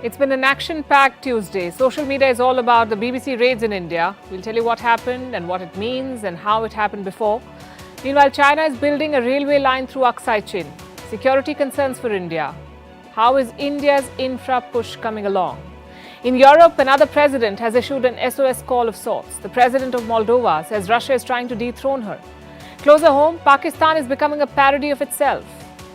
It's been an action-packed Tuesday. Social media is all about the BBC raids in India. We'll tell you what happened and what it means and how it happened before. Meanwhile, China is building a railway line through Aksai Chin. Security concerns for India. How is India's infra push coming along? In Europe, another president has issued an SOS call of sorts. The president of Moldova says Russia is trying to dethrone her. Closer home, Pakistan is becoming a parody of itself.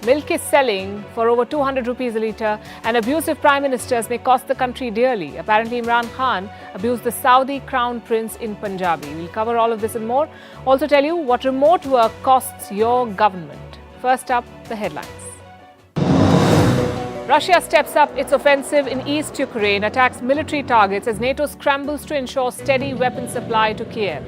Milk is selling for over 200 rupees a litre, and abusive prime ministers may cost the country dearly. Apparently, Imran Khan abused the Saudi crown prince in Punjabi. We'll cover all of this and more. Also tell you what remote work costs your government. First up, the headlines. Russia steps up its offensive in East Ukraine, attacks military targets as NATO scrambles to ensure steady weapon supply to Kiev.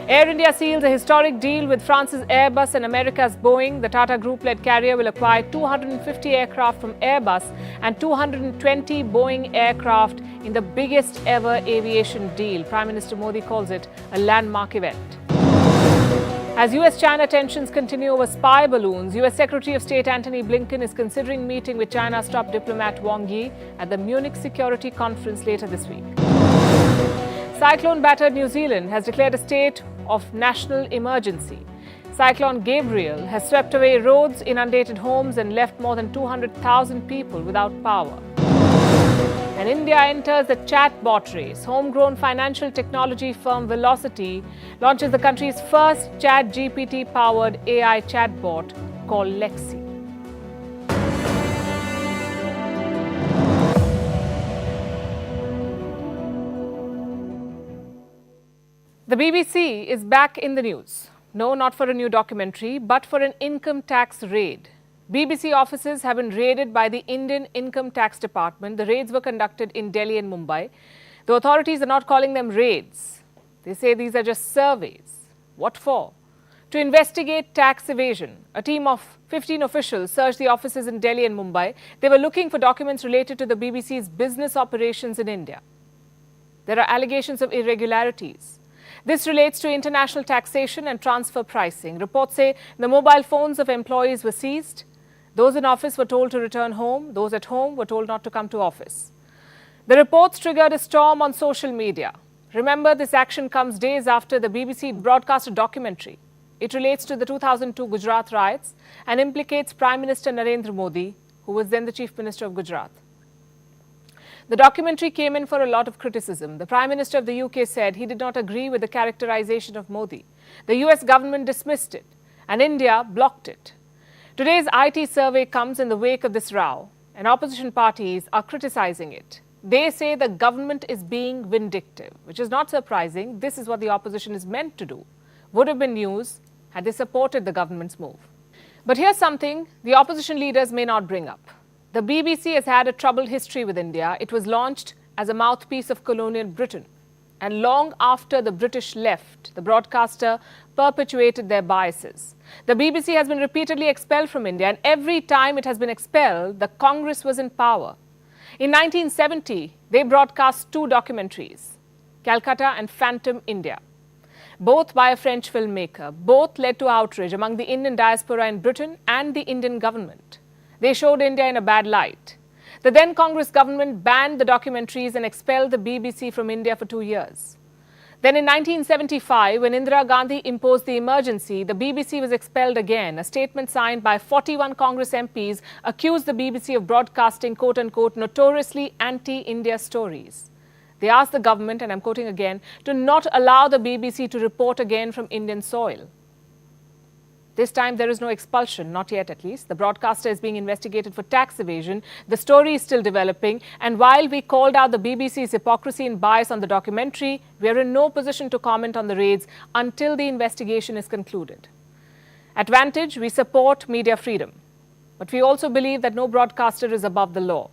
Air India seals a historic deal with France's Airbus and America's Boeing. The Tata Group-led carrier will acquire 250 aircraft from Airbus and 220 Boeing aircraft in the biggest ever aviation deal. Prime Minister Modi calls it a landmark event. As US-China tensions continue over spy balloons, US Secretary of State Antony Blinken is considering meeting with China's top diplomat Wang Yi at the Munich Security Conference later this week. Cyclone-battered New Zealand has declared a state of national emergency. Cyclone Gabriel has swept away roads, inundated homes and left more than 200,000 people without power. And India enters the chatbot race. Homegrown financial technology firm Velocity launches the country's first ChatGPT-powered AI chatbot called Lexi. The BBC is back in the news. No, not for a new documentary, but for an income tax raid. BBC offices have been raided by the Indian Income Tax Department. The raids were conducted in Delhi and Mumbai. The authorities are not calling them raids. They say these are just surveys. What for? To investigate tax evasion. A team of 15 officials searched the offices in Delhi and Mumbai. They were looking for documents related to the BBC's business operations in India. There are allegations of irregularities. This relates to international taxation and transfer pricing. Reports say the mobile phones of employees were seized. Those in office were told to return home. Those at home were told not to come to office. The reports triggered a storm on social media. Remember, this action comes days after the BBC broadcast a documentary. It relates to the 2002 Gujarat riots and implicates Prime Minister Narendra Modi, who was then the Chief Minister of Gujarat. The documentary came in for a lot of criticism. The Prime Minister of the UK said he did not agree with the characterization of Modi. The US government dismissed it, and India blocked it. Today's IT survey comes in the wake of this row, and opposition parties are criticizing it. They say the government is being vindictive, which is not surprising. This is what the opposition is meant to do. Would have been news had they supported the government's move. But here's something the opposition leaders may not bring up. The BBC has had a troubled history with India. It was launched as a mouthpiece of colonial Britain. And long after the British left, the broadcaster perpetuated their biases. The BBC has been repeatedly expelled from India, and every time it has been expelled, the Congress was in power. In 1970, they broadcast two documentaries, Calcutta and Phantom India, both by a French filmmaker. Both led to outrage among the Indian diaspora in Britain and the Indian government. They showed India in a bad light. The then Congress government banned the documentaries and expelled the BBC from India for 2 years. Then in 1975, when Indira Gandhi imposed the emergency, the BBC was expelled again. A statement signed by 41 Congress MPs accused the BBC of broadcasting quote-unquote notoriously anti-India stories. They asked the government, and I'm quoting again, to not allow the BBC to report again from Indian soil. This time, there is no expulsion, not yet at least. The broadcaster is being investigated for tax evasion. The story is still developing. And while we called out the BBC's hypocrisy and bias on the documentary, we are in no position to comment on the raids until the investigation is concluded. At Vantage, we support media freedom. But we also believe that no broadcaster is above the law.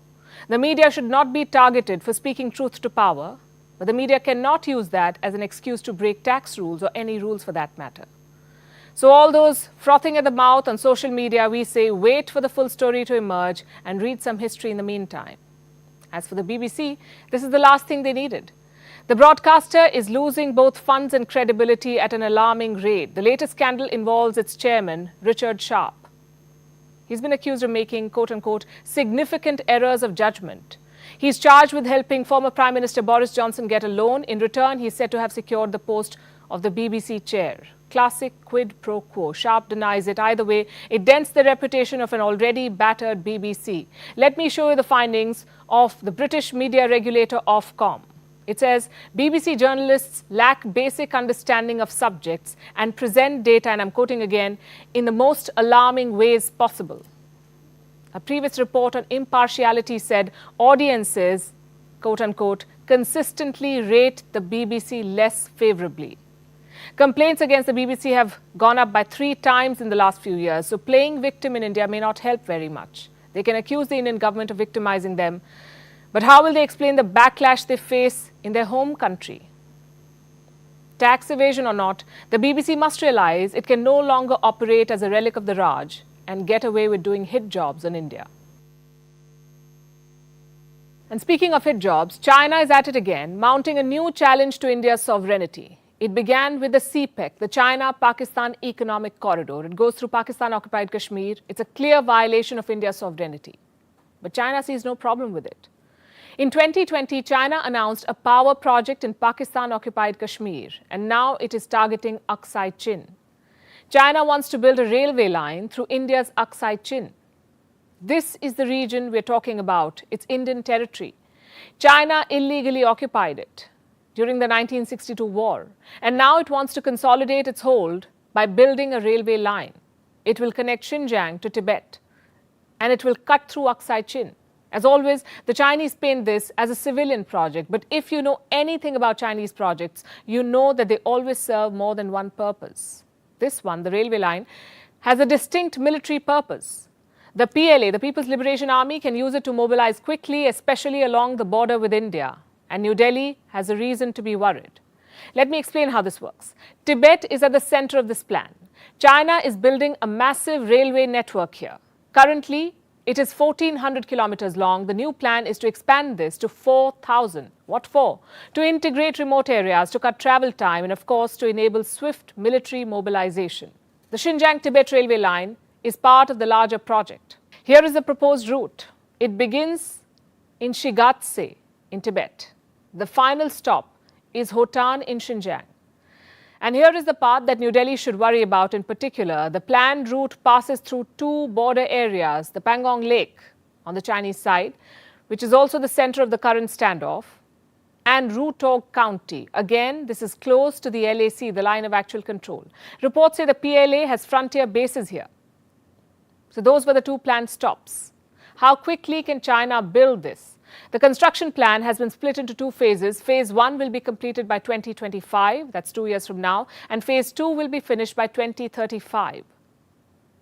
The media should not be targeted for speaking truth to power, but the media cannot use that as an excuse to break tax rules or any rules for that matter. So all those frothing at the mouth on social media, we say wait for the full story to emerge and read some history in the meantime. As for the BBC, this is the last thing they needed. The broadcaster is losing both funds and credibility at an alarming rate. The latest scandal involves its chairman, Richard Sharp. He's been accused of making, quote-unquote, significant errors of judgment. He's charged with helping former Prime Minister Boris Johnson get a loan. In return, he's said to have secured the post of the BBC chair. Classic quid pro quo. Sharp denies it. Either way, it dents the reputation of an already battered BBC. Let me show you the findings of the British media regulator Ofcom. It says BBC journalists lack basic understanding of subjects and present data, and I'm quoting again, in the most alarming ways possible. A previous report on impartiality said audiences, quote-unquote, consistently rate the BBC less favourably. Complaints against the BBC have gone up by 3 times in the last few years, so playing victim in India may not help very much. They can accuse the Indian government of victimizing them, but how will they explain the backlash they face in their home country? Tax evasion or not, the BBC must realize it can no longer operate as a relic of the Raj and get away with doing hit jobs in India. And speaking of hit jobs, China is at it again, mounting a new challenge to India's sovereignty. It began with the CPEC, the China-Pakistan Economic Corridor. It goes through Pakistan-occupied Kashmir. It's a clear violation of India's sovereignty. But China sees no problem with it. In 2020, China announced a power project in Pakistan-occupied Kashmir, and now it is targeting Aksai Chin. China wants to build a railway line through India's Aksai Chin. This is the region we're talking about. It's Indian territory. China illegally occupied it during the 1962 war, and now it wants to consolidate its hold by building a railway line. It will connect Xinjiang to Tibet, and it will cut through Aksai Chin. As always, the Chinese paint this as a civilian project, but if you know anything about Chinese projects, you know that they always serve more than one purpose. This one, the railway line, has a distinct military purpose. The PLA, the People's Liberation Army, can use it to mobilize quickly, especially along the border with India. And New Delhi has a reason to be worried. Let me explain how this works. Tibet is at the center of this plan. China is building a massive railway network here. Currently, it is 1,400 kilometers long. The new plan is to expand this to 4,000. What for? To integrate remote areas, to cut travel time, and of course, to enable swift military mobilization. The Xinjiang-Tibet railway line is part of the larger project. Here is the proposed route. It begins in Shigatse in Tibet. The final stop is Hotan in Xinjiang. And here is the part that New Delhi should worry about in particular. The planned route passes through 2 border areas, the Pangong Lake on the Chinese side, which is also the center of the current standoff, and Rutog County. Again, this is close to the LAC, the line of actual control. Reports say the PLA has frontier bases here. So those were the 2 planned stops. How quickly can China build this? The construction plan has been split into 2 phases. Phase 1 will be completed by 2025, that's 2 years from now, and phase 2 will be finished by 2035.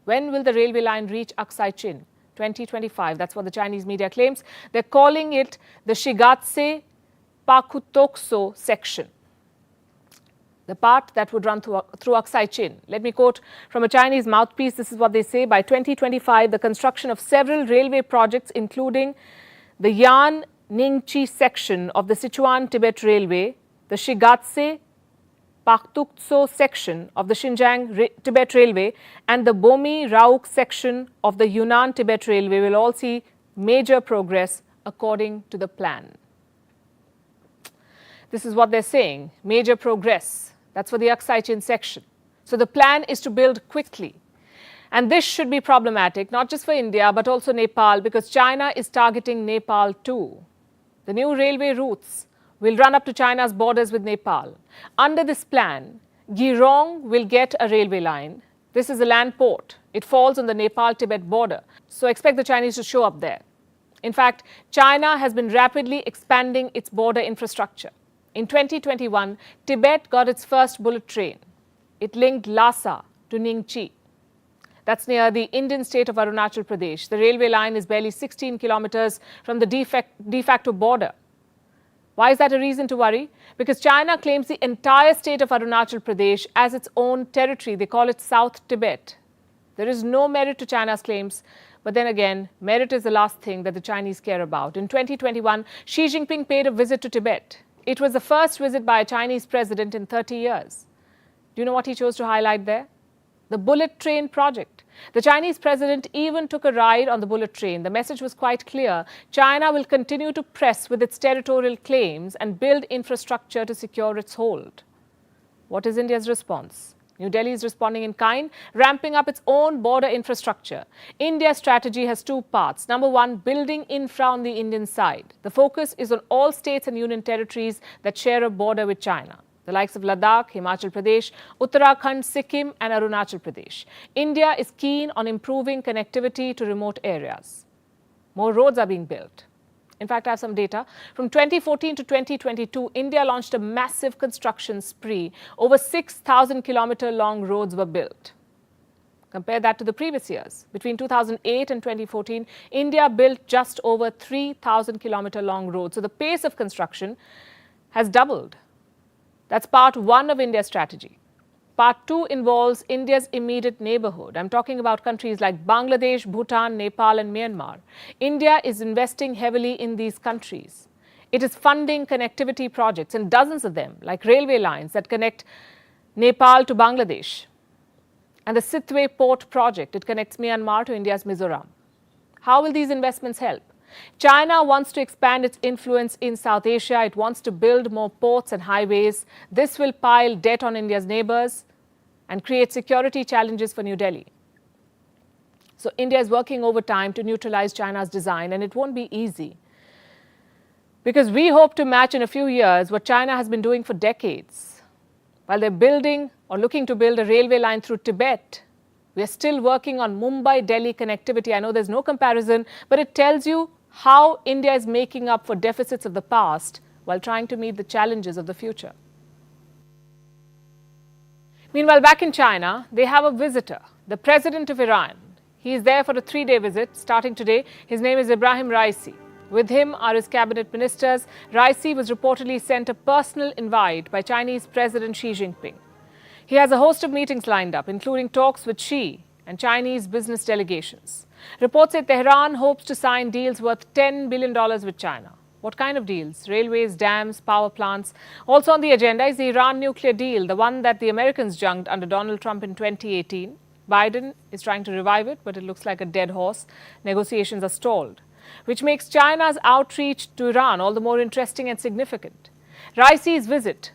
When will the railway line reach Aksai Chin? 2025, that's what the Chinese media claims. They're calling it the Shigatse Pakutokso section, the part that would run through Aksai Chin. Let me quote from a Chinese mouthpiece. This is what they say. By 2025, the construction of several railway projects, including the Yan Ningchi section of the Sichuan-Tibet Railway, the Shigatse Paktukso section of the Xinjiang-Tibet Railway, and the Bomi-Rauk section of the Yunnan-Tibet Railway will all see major progress according to the plan. This is what they're saying, major progress. That's for the Aksai Chin section. So the plan is to build quickly. And this should be problematic, not just for India, but also Nepal, because China is targeting Nepal too. The new railway routes will run up to China's borders with Nepal. Under this plan, Girong will get a railway line. This is a land port. It falls on the Nepal-Tibet border. So expect the Chinese to show up there. In fact, China has been rapidly expanding its border infrastructure. In 2021, Tibet got its first bullet train. It linked Lhasa to Ningchi. That's near the Indian state of Arunachal Pradesh. The railway line is barely 16 kilometers from the de facto border. Why is that a reason to worry? Because China claims the entire state of Arunachal Pradesh as its own territory. They call it South Tibet. There is no merit to China's claims. But then again, merit is the last thing that the Chinese care about. In 2021, Xi Jinping paid a visit to Tibet. It was the first visit by a Chinese president in 30 years. Do you know what he chose to highlight there? the bullet train project. The Chinese president even took a ride on the bullet train. The message was quite clear. China will continue to press with its territorial claims and build infrastructure to secure its hold. What is India's response? New Delhi is responding in kind, ramping up its own border infrastructure. India's strategy has two parts. Number one, building infra on the Indian side. The focus is on all states and union territories that share a border with China. The likes of Ladakh, Himachal Pradesh, Uttarakhand, Sikkim and Arunachal Pradesh. India is keen on improving connectivity to remote areas. More roads are being built. In fact, I have some data. From 2014 to 2022, India launched a massive construction spree. Over 6,000-kilometer long roads were built. Compare that to the previous years. Between 2008 and 2014, India built just over 3,000-kilometer long roads. So the pace of construction has doubled. That's part one of India's strategy. Part two involves India's immediate neighborhood. I'm talking about countries like Bangladesh, Bhutan, Nepal and Myanmar. India is investing heavily in these countries. It is funding connectivity projects, and dozens of them, like railway lines that connect Nepal to Bangladesh. And the Sitwe port project, it connects Myanmar to India's Mizoram. How will these investments help? China wants to expand its influence in South Asia. It wants to build more ports and highways. This will pile debt on India's neighbors and create security challenges for New Delhi. So India is working overtime to neutralize China's design, and it won't be easy. Because we hope to match in a few years what China has been doing for decades. While they're building or looking to build a railway line through Tibet, we are still working on Mumbai-Delhi connectivity. I know there's no comparison, but it tells you how India is making up for deficits of the past while trying to meet the challenges of the future. Meanwhile, back in China, they have a visitor, the president of Iran. He is there for a 3-day visit starting today. His name is Ebrahim Raisi. With him are his cabinet ministers. Raisi was reportedly sent a personal invite by Chinese President Xi Jinping. He has a host of meetings lined up, including talks with Xi and Chinese business delegations. Reports say Tehran hopes to sign deals worth $10 billion with China. What kind of deals? Railways, dams, power plants. Also on the agenda is the Iran nuclear deal, the one that the Americans junked under Donald Trump in 2018. Biden is trying to revive it, but it looks like a dead horse. Negotiations are stalled, which makes China's outreach to Iran all the more interesting and significant. Raisi's visit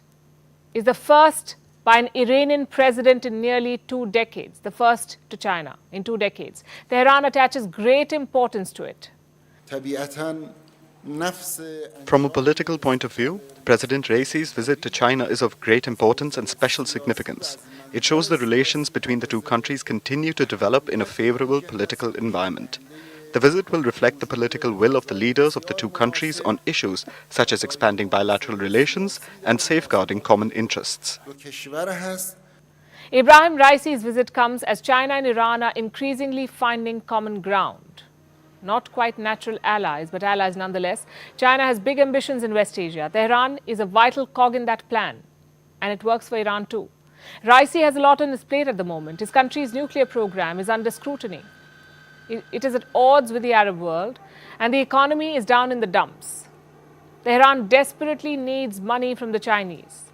is the first by an Iranian president in nearly 2 decades, the first to China in 2 decades. Tehran attaches great importance to it. From a political point of view, President Raisi's visit to China is of great importance and special significance. It shows the relations between the two countries continue to develop in a favorable political environment. The visit will reflect the political will of the leaders of the two countries on issues such as expanding bilateral relations and safeguarding common interests. Ebrahim Raisi's visit comes as China and Iran are increasingly finding common ground. Not quite natural allies, but allies nonetheless. China has big ambitions in West Asia. Tehran is a vital cog in that plan, and it works for Iran too. Raisi has a lot on his plate at the moment. His country's nuclear program is under scrutiny. It is at odds with the Arab world, and the economy is down in the dumps. Tehran desperately needs money from the Chinese.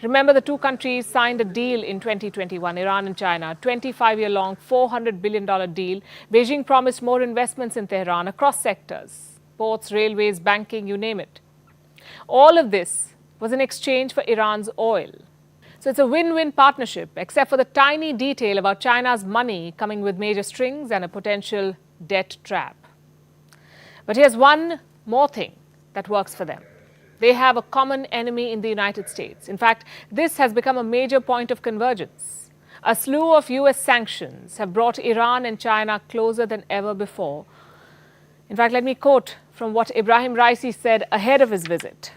Remember, the two countries signed a deal in 2021, Iran and China, 25-year-long, $400 billion deal. Beijing promised more investments in Tehran across sectors, ports, railways, banking, you name it. All of this was in exchange for Iran's oil. So it's a win-win partnership, except for the tiny detail about China's money coming with major strings and a potential debt trap. But here's one more thing that works for them. They have a common enemy in the United States. In fact, this has become a major point of convergence. A slew of US sanctions have brought Iran and China closer than ever before. In fact, let me quote from what Ebrahim Raisi said ahead of his visit.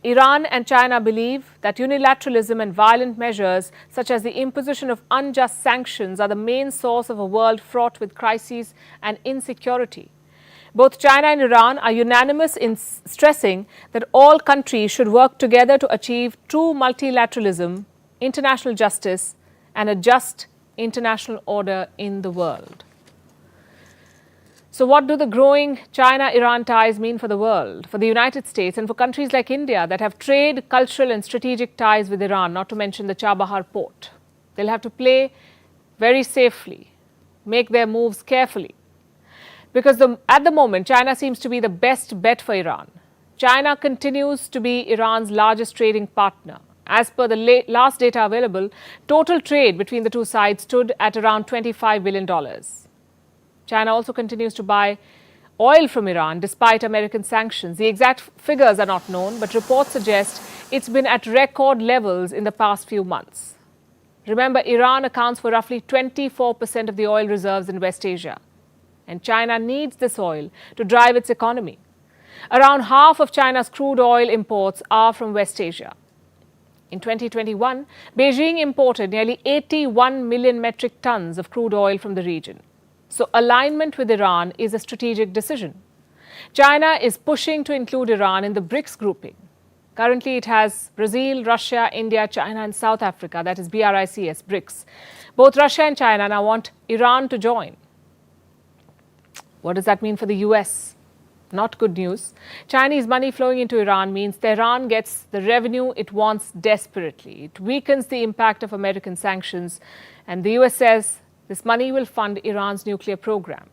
Iran and China believe that unilateralism and violent measures such as the imposition of unjust sanctions are the main source of a world fraught with crises and insecurity. Both China and Iran are unanimous in stressing that all countries should work together to achieve true multilateralism, international justice, and a just international order in the world. So what do the growing China-Iran ties mean for the world, for the United States, and for countries like India that have trade, cultural, and strategic ties with Iran, not to mention the Chabahar port? They'll have to play very safely, make their moves carefully. Because at the moment, China seems to be the best bet for Iran. China continues to be Iran's largest trading partner. As per the last data available, total trade between the two sides stood at around $25 billion. China also continues to buy oil from Iran despite American sanctions. The exact figures are not known, but reports suggest it's been at record levels in the past few months. Remember, Iran accounts for roughly 24% of the oil reserves in West Asia. And China needs this oil to drive its economy. Around half of China's crude oil imports are from West Asia. In 2021, Beijing imported nearly 81 million metric tons of crude oil from the region. So alignment with Iran is a strategic decision. China is pushing to include Iran in the BRICS grouping. Currently, it has Brazil, Russia, India, China and South Africa, that is BRICS, BRICS. Both Russia and China now want Iran to join. What does that mean for the US? Not good news. Chinese money flowing into Iran means Tehran gets the revenue it wants desperately. It weakens the impact of American sanctions, and the US says this money will fund Iran's nuclear program.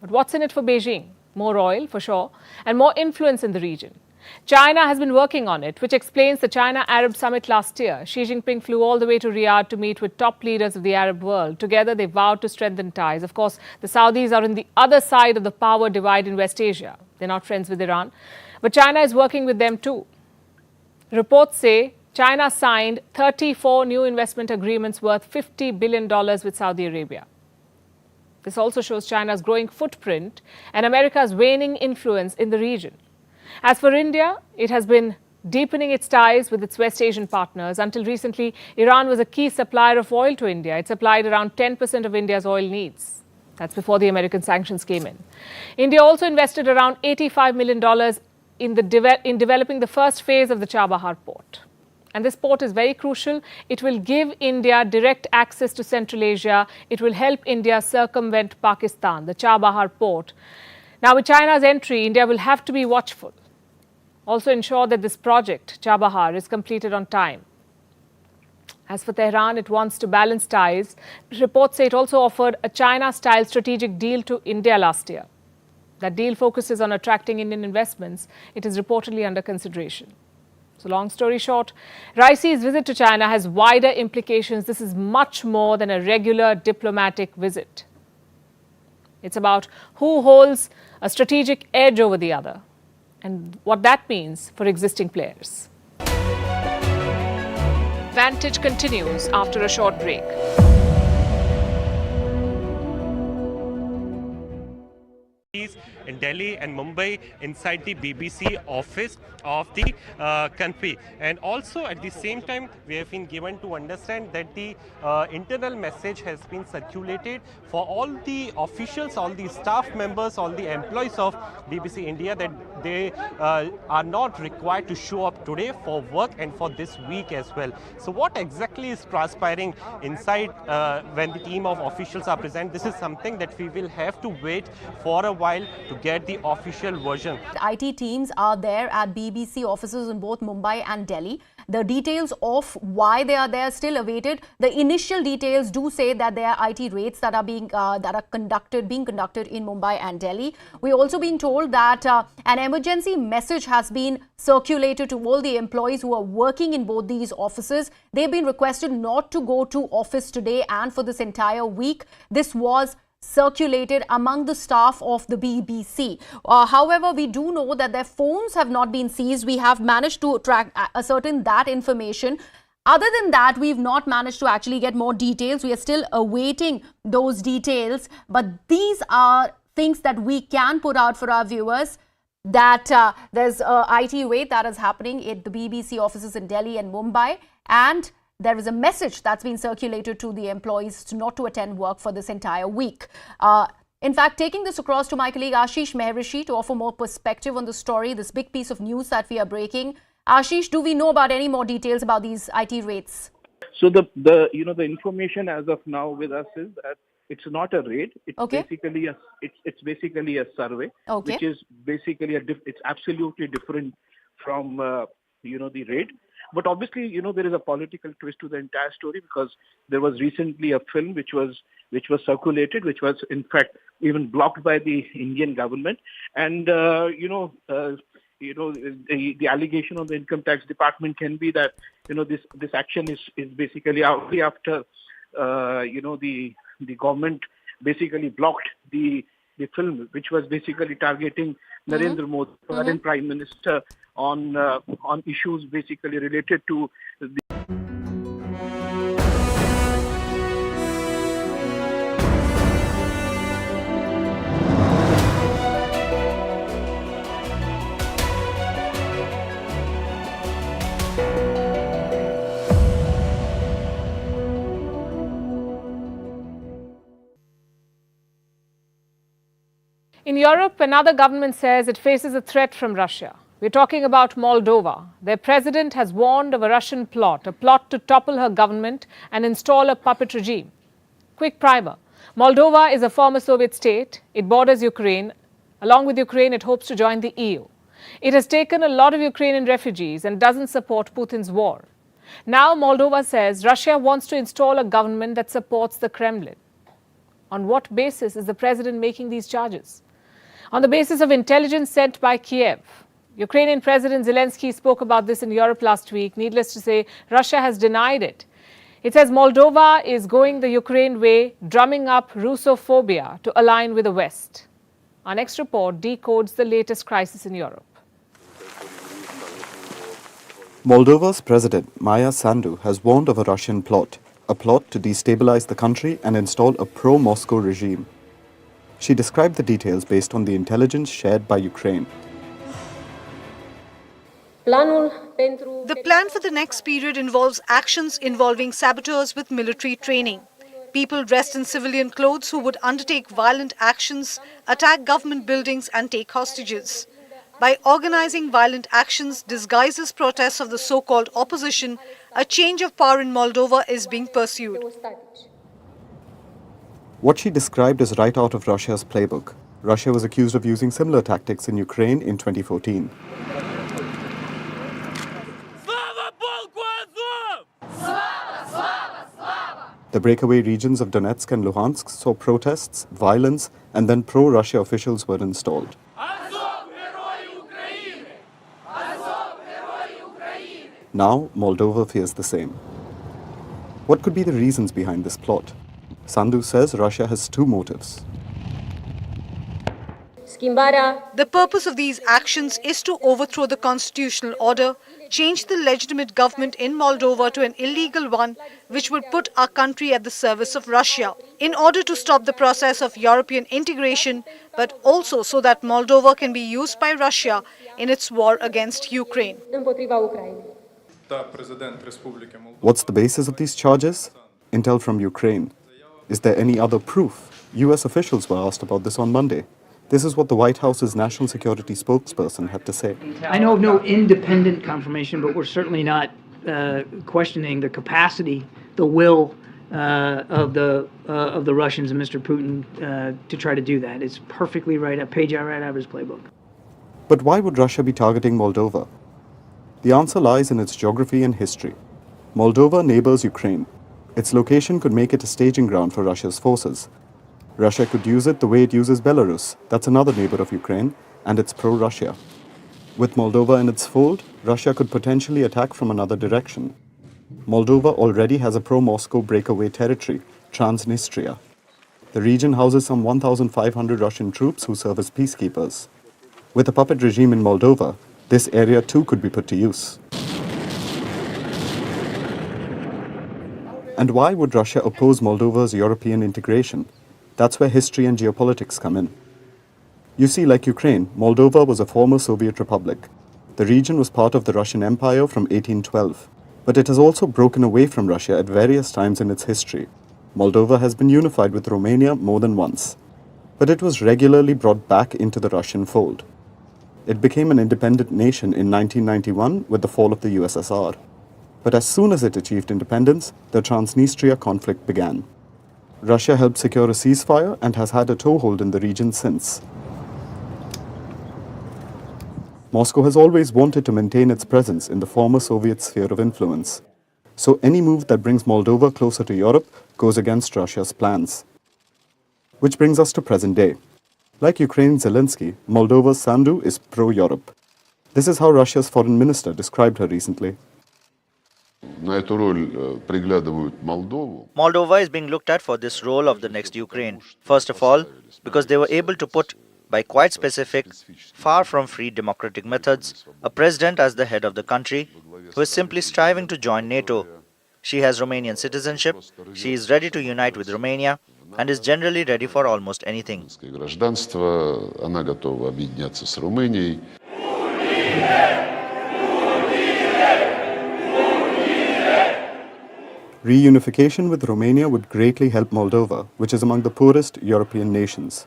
But what's in it for Beijing? More oil, for sure, and more influence in the region. China has been working on it, which explains the China-Arab summit last year. Xi Jinping flew all the way to Riyadh to meet with top leaders of the Arab world. Together, they vowed to strengthen ties. Of course, the Saudis are on the other side of the power divide in West Asia. They're not friends with Iran. But China is working with them too. Reports say China signed 34 new investment agreements worth $50 billion with Saudi Arabia. This also shows China's growing footprint and America's waning influence in the region. As for India, it has been deepening its ties with its West Asian partners. Until recently, Iran was a key supplier of oil to India. It supplied around 10% of India's oil needs. That's before the American sanctions came in. India also invested around $85 million in developing the first phase of the Chabahar port. And this port is very crucial. It will give India direct access to Central Asia. It will help India circumvent Pakistan, the Chabahar port. Now, with China's entry, India will have to be watchful. Also ensure that this project, Chabahar, is completed on time. As for Tehran, it wants to balance ties. Reports say it also offered a China-style strategic deal to India last year. That deal focuses on attracting Indian investments. It is reportedly under consideration. So long story short, Raisi's visit to China has wider implications. This is much more than a regular diplomatic visit. It's about who holds a strategic edge over the other and what that means for existing players. Vantage continues after a short break. In Delhi and Mumbai inside the BBC office of the country, and also at the same time we have been given to understand that the internal message has been circulated for all the officials, all the staff members, all the employees of BBC India that they are not required to show up today for work and for this week as well. So what exactly is transpiring inside when the team of officials are present? This is something that we will have to wait for a while to get the official version. IT teams are there at BBC offices in both Mumbai and Delhi. The details of why they are there still awaited. The initial details do say that there are IT raids that are being conducted in Mumbai and Delhi. We're also being told that an emergency message has been circulated to all the employees who are working in both these offices. They've been requested not to go to office today and for this entire week. This was circulated among the staff of the BBC. However, we do know that their phones have not been seized. We have managed to ascertain that information. Other than that, we've not managed to actually get more details. We are still awaiting those details. But these are things that we can put out for our viewers, that there's a IT raid that is happening at the BBC offices in Delhi and Mumbai, and there is a message that's been circulated to the employees not to attend work for this entire week. In fact, taking this across to my colleague Ashish Mehrishi to offer more perspective on the story, this big piece of news that we are breaking. Ashish, do we know about any more details about these IT raids? So the information as of now with us is that it's not a raid. It's basically a survey, which is basically it's absolutely different from the raid. But obviously, there is a political twist to the entire story, because there was recently a film which was circulated, which was in fact even blocked by the Indian government. And the allegation of the income tax department can be that this action is basically only after the government basically blocked the film, which was basically targeting Narendra Modi, current Prime Minister, on issues basically related to the In Europe, another government says it faces a threat from Russia. We're talking about Moldova. Their president has warned of a Russian plot, a plot to topple her government and install a puppet regime. Quick primer. Moldova is a former Soviet state. It borders Ukraine. Along with Ukraine, it hopes to join the EU. It has taken a lot of Ukrainian refugees and doesn't support Putin's war. Now Moldova says Russia wants to install a government that supports the Kremlin. On what basis is the president making these charges? On the basis of intelligence sent by Kiev. Ukrainian President Zelensky spoke about this in Europe last week. Needless to say, Russia has denied it. It says Moldova is going the Ukraine way, drumming up Russophobia to align with the West. Our next report decodes the latest crisis in Europe. Moldova's president, Maia Sandu, has warned of a Russian plot, a plot to destabilize the country and install a pro-Moscow regime. She described the details based on the intelligence shared by Ukraine. The plan for the next period involves actions involving saboteurs with military training, people dressed in civilian clothes who would undertake violent actions, attack government buildings and take hostages. By organizing violent actions disguised as protests of the so-called opposition, a change of power in Moldova is being pursued. What she described as right out of Russia's playbook. Russia was accused of using similar tactics in Ukraine in 2014. The breakaway regions of Donetsk and Luhansk saw protests, violence, and then pro-Russia officials were installed. Now, Moldova fears the same. What could be the reasons behind this plot? Sandu says Russia has two motives. The purpose of these actions is to overthrow the constitutional order, change the legitimate government in Moldova to an illegal one, which would put our country at the service of Russia, in order to stop the process of European integration, but also so that Moldova can be used by Russia in its war against Ukraine. What's the basis of these charges? Intel from Ukraine. Is there any other proof? US officials were asked about this on Monday. This is what the White House's national security spokesperson had to say. I know of no independent confirmation, but we're certainly not questioning the capacity, the will of the Russians and Mr. Putin to try to do that. It's perfectly right, a page right out of his playbook. But why would Russia be targeting Moldova? The answer lies in its geography and history. Moldova neighbors Ukraine. Its location could make it a staging ground for Russia's forces. Russia could use it the way it uses Belarus, that's another neighbor of Ukraine, and it's pro-Russia. With Moldova in its fold, Russia could potentially attack from another direction. Moldova already has a pro-Moscow breakaway territory, Transnistria. The region houses some 1,500 Russian troops who serve as peacekeepers. With a puppet regime in Moldova, this area too could be put to use. And why would Russia oppose Moldova's European integration? That's where history and geopolitics come in. You see, like Ukraine, Moldova was a former Soviet republic. The region was part of the Russian Empire from 1812. But it has also broken away from Russia at various times in its history. Moldova has been unified with Romania more than once. But it was regularly brought back into the Russian fold. It became an independent nation in 1991 with the fall of the USSR. But as soon as it achieved independence, the Transnistria conflict began. Russia helped secure a ceasefire and has had a toehold in the region since. Moscow has always wanted to maintain its presence in the former Soviet sphere of influence. So any move that brings Moldova closer to Europe goes against Russia's plans. Which brings us to present day. Like Ukraine's Zelensky, Moldova's Sandu is pro-Europe. This is how Russia's foreign minister described her recently. Moldova is being looked at for this role of the next Ukraine. First of all, because they were able to put, by quite specific, far from free democratic methods, a president as the head of the country, who is simply striving to join NATO. She has Romanian citizenship, she is ready to unite with Romania, and is generally ready for almost anything. Reunification with Romania would greatly help Moldova, which is among the poorest European nations.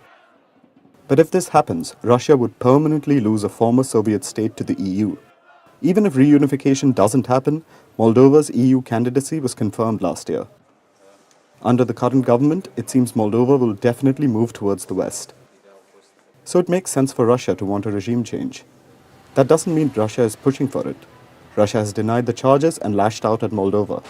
But if this happens, Russia would permanently lose a former Soviet state to the EU. Even if reunification doesn't happen, Moldova's EU candidacy was confirmed last year. Under the current government, it seems Moldova will definitely move towards the West. So it makes sense for Russia to want a regime change. That doesn't mean Russia is pushing for it. Russia has denied the charges and lashed out at Moldova.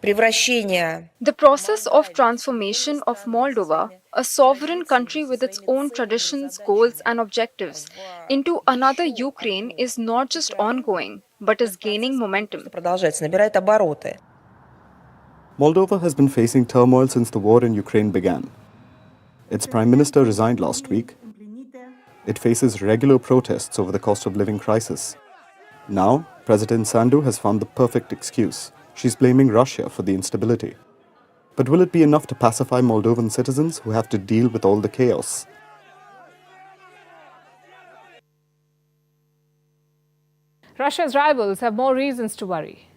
The process of transformation of Moldova, a sovereign country with its own traditions, goals and objectives, into another Ukraine is not just ongoing, but is gaining momentum. Moldova has been facing turmoil since the war in Ukraine began. Its prime minister resigned last week. It faces regular protests over the cost of living crisis. Now, President Sandu has found the perfect excuse. She's blaming Russia for the instability. But will it be enough to pacify Moldovan citizens who have to deal with all the chaos? Russia's rivals have more reasons to worry.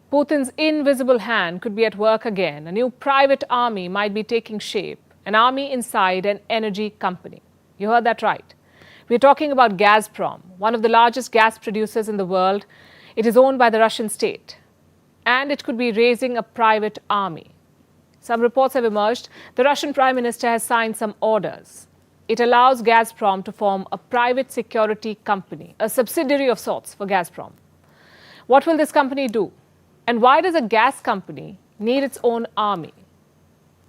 Putin's invisible hand could be at work again. A new private army might be taking shape. An army inside an energy company. You heard that right. We're talking about Gazprom, one of the largest gas producers in the world. It is owned by the Russian state. And it could be raising a private army. Some reports have emerged. The Russian Prime Minister has signed some orders. It allows Gazprom to form a private security company, a subsidiary of sorts for Gazprom. What will this company do? And why does a gas company need its own army?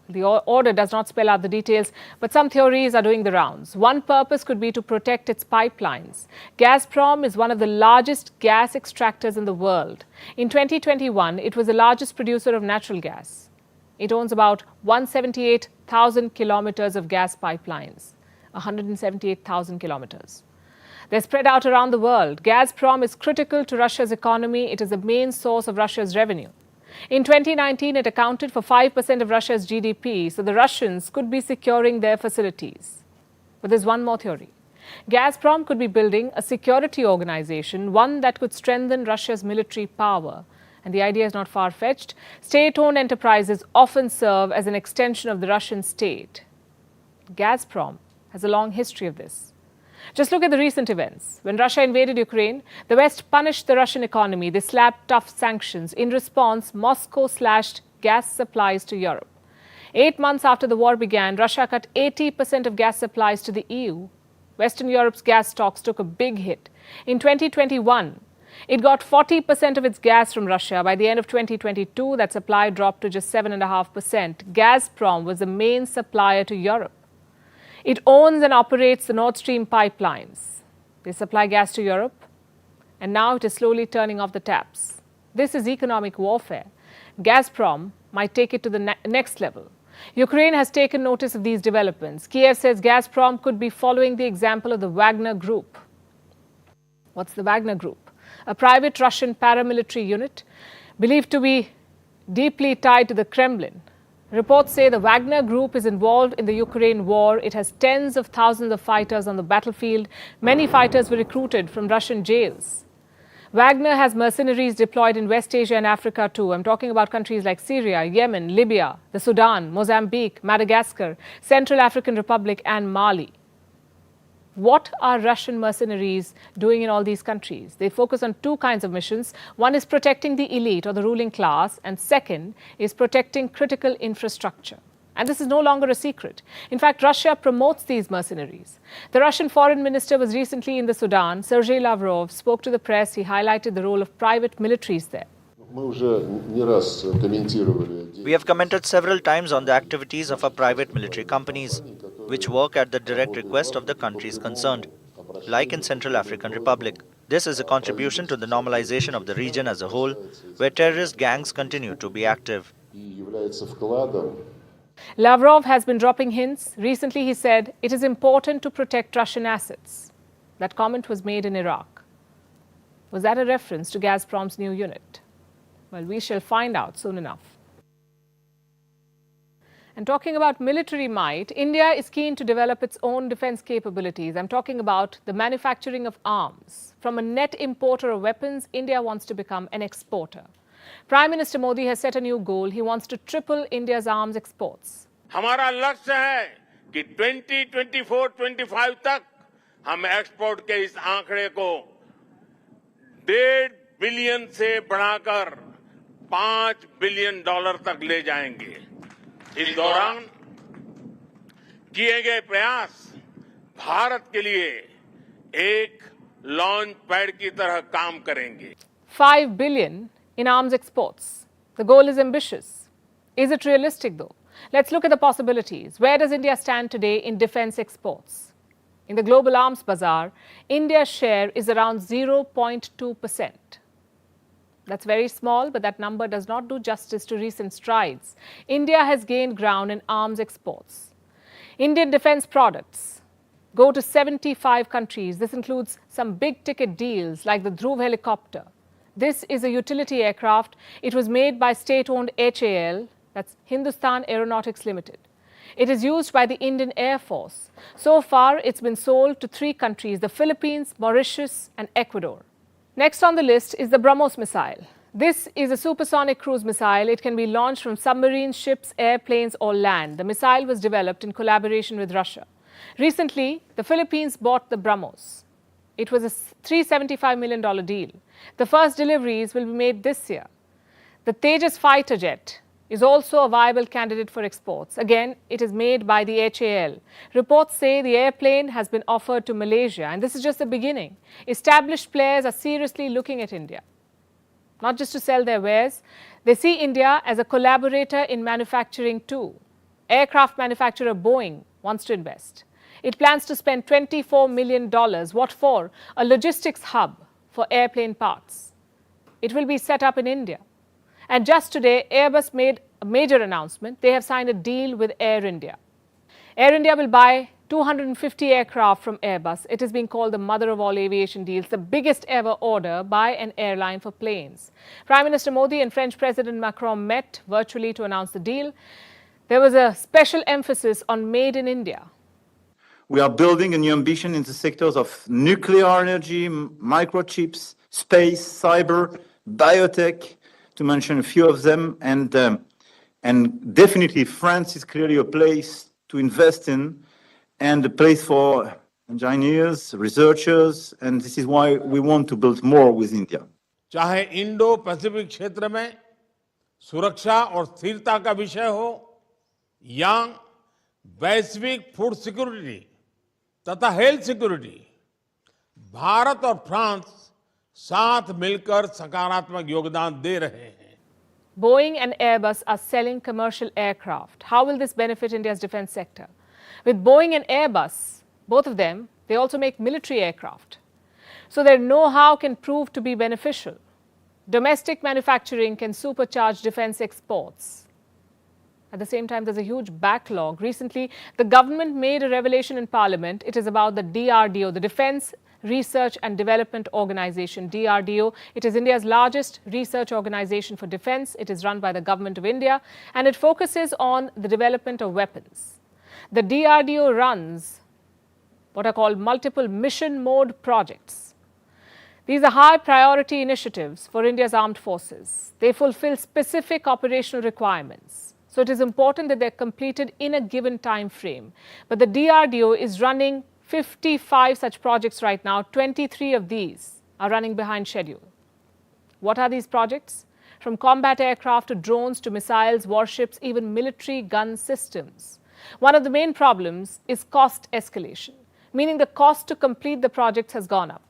The order does not spell out the details, but some theories are doing the rounds. One purpose could be to protect its pipelines. Gazprom is one of the largest gas extractors in the world. In 2021, it was the largest producer of natural gas. It owns about 178,000 kilometers of gas pipelines. 178,000 kilometers. They're spread out around the world. Gazprom is critical to Russia's economy. It is the main source of Russia's revenue. In 2019, it accounted for 5% of Russia's GDP, so the Russians could be securing their facilities. But there's one more theory. Gazprom could be building a security organization, one that could strengthen Russia's military power. And the idea is not far-fetched. State-owned enterprises often serve as an extension of the Russian state. Gazprom has a long history of this. Just look at the recent events. When Russia invaded Ukraine, the West punished the Russian economy. They slapped tough sanctions. In response, Moscow slashed gas supplies to Europe. 8 months after the war began, Russia cut 80% of gas supplies to the EU. Western Europe's gas stocks took a big hit. In 2021, it got 40% of its gas from Russia. By the end of 2022, that supply dropped to just 7.5%. Gazprom was the main supplier to Europe. It owns and operates the Nord Stream pipelines. They supply gas to Europe, and now it is slowly turning off the taps. This is economic warfare. Gazprom might take it to the next level. Ukraine has taken notice of these developments. Kiev says Gazprom could be following the example of the Wagner Group. What's the Wagner Group? A private Russian paramilitary unit believed to be deeply tied to the Kremlin. Reports say the Wagner Group is involved in the Ukraine war. It has tens of thousands of fighters on the battlefield. Many fighters were recruited from Russian jails. Wagner has mercenaries deployed in West Asia and Africa too. I'm talking about countries like Syria, Yemen, Libya, the Sudan, Mozambique, Madagascar, Central African Republic and Mali. What are Russian mercenaries doing in all these countries? They focus on two kinds of missions. One is protecting the elite or the ruling class, and second is protecting critical infrastructure. And this is no longer a secret. In fact, Russia promotes these mercenaries. The Russian foreign minister was recently in the Sudan. Sergei Lavrov spoke to the press. He highlighted the role of private militaries there. We have commented several times on the activities of our private military companies, which work at the direct request of the countries concerned, like in Central African Republic. This is a contribution to the normalization of the region as a whole, where terrorist gangs continue to be active. Lavrov has been dropping hints. Recently, he said it is important to protect Russian assets. That comment was made in Iraq. Was that a reference to Gazprom's new unit? Well, we shall find out soon enough. And talking about military might, India is keen to develop its own defense capabilities. I'm talking about the manufacturing of arms. From a net importer of weapons, India wants to become an exporter. Prime Minister Modi has set a new goal. He wants to triple India's arms exports. हमारा लक्ष्य है कि 2024-25 तक हम export के इस आंकड़े को $1.5 बिलियन से बढ़ाकर $5 बिलियन तक ले जाएंगे। इस दौरान किए गए प्रयास भारत के लिए एक लॉन्च पैड की तरह काम करेंगे। 5 billion in arms exports. The goal is ambitious. Is it realistic though? Let's look at the possibilities. Where does India stand today in defense exports? In the global arms bazaar, India's share is around 0.2%. That's very small, but that number does not do justice to recent strides. India has gained ground in arms exports. Indian defense products go to 75 countries. This includes some big-ticket deals like the Dhruv helicopter. This is a utility aircraft. It was made by state-owned HAL, that's Hindustan Aeronautics Limited. It is used by the Indian Air Force. So far, it's been sold to 3 countries, the Philippines, Mauritius, and Ecuador. Next on the list is the BrahMos missile. This is a supersonic cruise missile. It can be launched from submarines, ships, airplanes, or land. The missile was developed in collaboration with Russia. Recently, the Philippines bought the BrahMos. It was a $375 million deal. The first deliveries will be made this year. The Tejas fighter jet is also a viable candidate for exports. Again, it is made by the HAL. Reports say the airplane has been offered to Malaysia, and this is just the beginning. Established players are seriously looking at India, not just to sell their wares. They see India as a collaborator in manufacturing too. Aircraft manufacturer Boeing wants to invest. It plans to spend $24 million. What for? A logistics hub for airplane parts. It will be set up in India. And just today, Airbus made a major announcement. They have signed a deal with Air India. Air India will buy 250 aircraft from Airbus. It is being called the mother of all aviation deals, the biggest ever order by an airline for planes. Prime Minister Modi and French President Macron met virtually to announce the deal. There was a special emphasis on Made in India. We are building a new ambition in the sectors of nuclear energy, microchips, space, cyber, biotech, to mention a few of them. And definitely France is clearly a place to invest in and a place for engineers, researchers, and this is why we want to build more with India. चाहे Indo Pacific क्षेत्र में सुरक्षा और स्थिरता का विषय हो या वैश्विक फूड सिक्योरिटी तथा हेल्थ सिक्योरिटी, भारत और फ्रांस साथ मिलकर सकारात्मक योगदान दे रहे हैं. Boeing and Airbus are selling commercial aircraft. How will this benefit India's defense sector? With Boeing and Airbus, both of them, they also make military aircraft. So their know-how can prove to be beneficial. Domestic manufacturing can supercharge defense exports. At the same time, there's a huge backlog. Recently, the government made a revelation in Parliament. It is about the DRDO, the Defense Research and Development Organization, DRDO. It is India's largest research organization for defense. It is run by the government of India, and it focuses on the development of weapons. The DRDO runs what are called multiple mission mode projects. These are high priority initiatives for India's armed forces. They fulfill specific operational requirements. So it is important that they're completed in a given time frame. But the DRDO is running 55 such projects right now. 23 of these are running behind schedule. What are these projects? from combat aircraft to drones to missiles, warships, even military gun systems. One of the main problems is cost escalation, meaning the cost to complete the projects has gone up.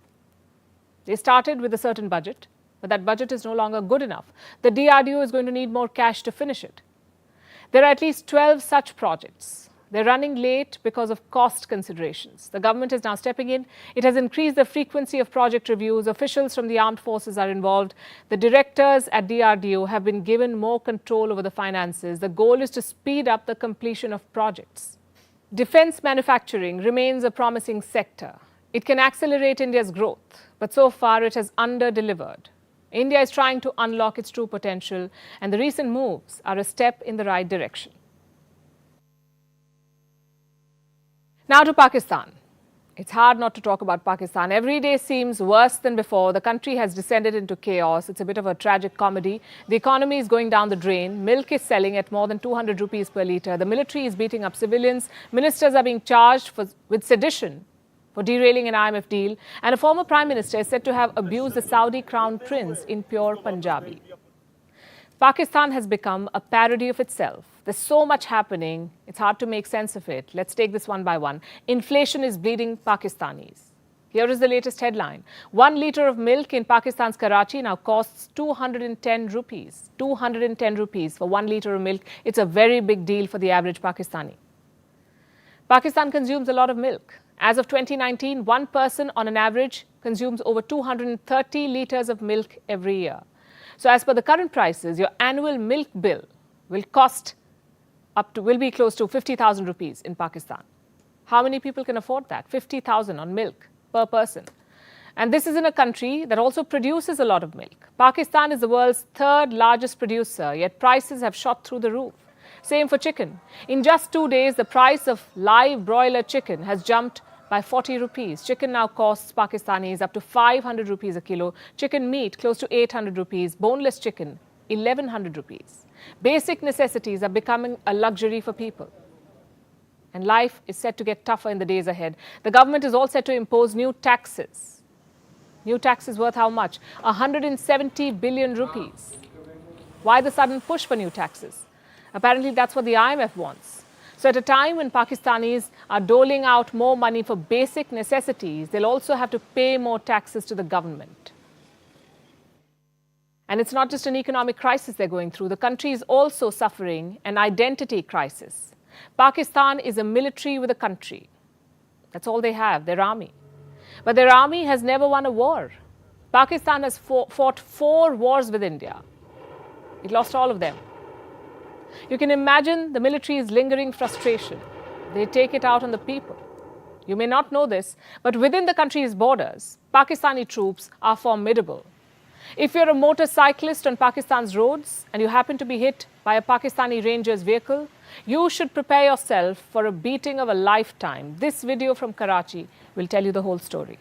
They started with a certain budget, but that budget is no longer good enough. The DRDO is going to need more cash to finish it. There are at least 12 such projects. They're running late because of cost considerations. The government is now stepping in. It has increased the frequency of project reviews. Officials from the armed forces are involved. The directors at DRDO have been given more control over the finances. The goal is to speed up the completion of projects. Defense manufacturing remains a promising sector. It can accelerate India's growth, but so far it has under-delivered. India is trying to unlock its true potential, and the recent moves are a step in the right direction. Now to Pakistan. It's hard not to talk about Pakistan. Every day seems worse than before. The country has descended into chaos. It's a bit of a tragic comedy. The economy is going down the drain. Milk is selling at more than 200 rupees per litre. The military is beating up civilians. Ministers are being charged with sedition for derailing an IMF deal. And a former prime minister is said to have abused the Saudi crown prince in pure Punjabi. Pakistan has become a parody of itself. There's so much happening, it's hard to make sense of it. Let's take this one by one. Inflation is bleeding Pakistanis. Here is the latest headline. 1 litre of milk in Pakistan's Karachi now costs 210 rupees. 210 rupees for 1 litre of milk. It's a very big deal for the average Pakistani. Pakistan consumes a lot of milk. As of 2019, one person on an average consumes over 230 litres of milk every year. So as per the current prices, your annual milk bill will be close to 50,000 rupees in Pakistan. How many people can afford that? 50,000 on milk per person. And this is in a country that also produces a lot of milk. Pakistan is the world's 3rd largest producer, yet prices have shot through the roof. Same for chicken. In just 2 days, the price of live broiler chicken has jumped by 40 rupees. Chicken now costs Pakistanis up to 500 rupees a kilo. Chicken meat close to 800 rupees. Boneless chicken, 1100 rupees. Basic necessities are becoming a luxury for people. And life is set to get tougher in the days ahead. The government is all set to impose new taxes. New taxes worth how much? 170 billion rupees. Why the sudden push for new taxes? Apparently that's what the IMF wants. So at a time when Pakistanis are doling out more money for basic necessities, they'll also have to pay more taxes to the government. And it's not just an economic crisis they're going through. The country is also suffering an identity crisis. Pakistan is a military with a country. That's all they have, their army. But their army has never won a war. Pakistan has fought 4 wars with India. It lost all of them. You can imagine the military's lingering frustration. They take it out on the people. You may not know this, but within the country's borders, Pakistani troops are formidable. If you're a motorcyclist on Pakistan's roads and you happen to be hit by a Pakistani Ranger's vehicle, you should prepare yourself for a beating of a lifetime. This video from Karachi will tell you the whole story.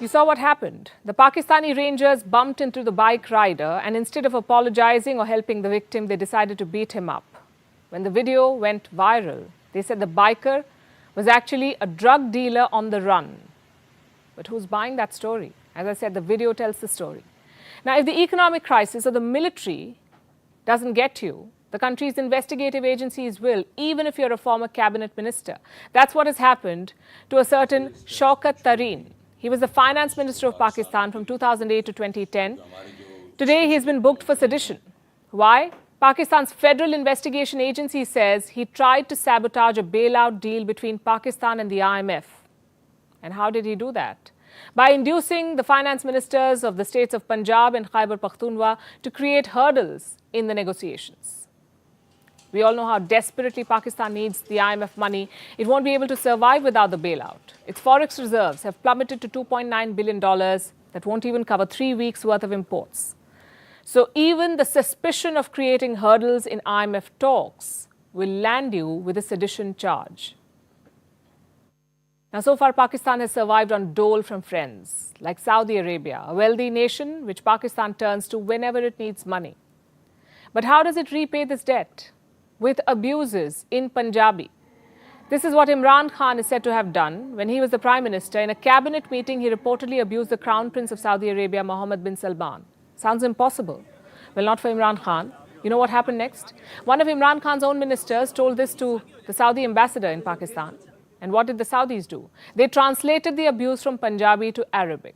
You saw what happened. The Pakistani Rangers bumped into the bike rider, and instead of apologizing or helping the victim, they decided to beat him up. When the video went viral, they said the biker was actually a drug dealer on the run. But who's buying that story? As I said, the video tells the story. Now, if the economic crisis or the military doesn't get you, the country's investigative agencies will, even if you're a former cabinet minister. That's what has happened to a certain Shaukat Tareen. He was the finance minister of Pakistan from 2008 to 2010. Today, he's been booked for sedition. Why? Pakistan's Federal Investigation Agency says he tried to sabotage a bailout deal between Pakistan and the IMF. And how did he do that? By inducing the finance ministers of the states of Punjab and Khyber Pakhtunkhwa to create hurdles in the negotiations. We all know how desperately Pakistan needs the IMF money. It won't be able to survive without the bailout. Its forex reserves have plummeted to $2.9 billion. That won't even cover 3 weeks' worth of imports. So even the suspicion of creating hurdles in IMF talks will land you with a sedition charge. Now, so far, Pakistan has survived on dole from friends, like Saudi Arabia, a wealthy nation which Pakistan turns to whenever it needs money. But how does it repay this debt? With abuses in Punjabi. This is what Imran Khan is said to have done when he was the Prime Minister. In a cabinet meeting, he reportedly abused the Crown Prince of Saudi Arabia, Mohammed bin Salman. Sounds impossible. Well, not for Imran Khan. You know what happened next? One of Imran Khan's own ministers told this to the Saudi ambassador in Pakistan. And what did the Saudis do? They translated the abuse from Punjabi to Arabic.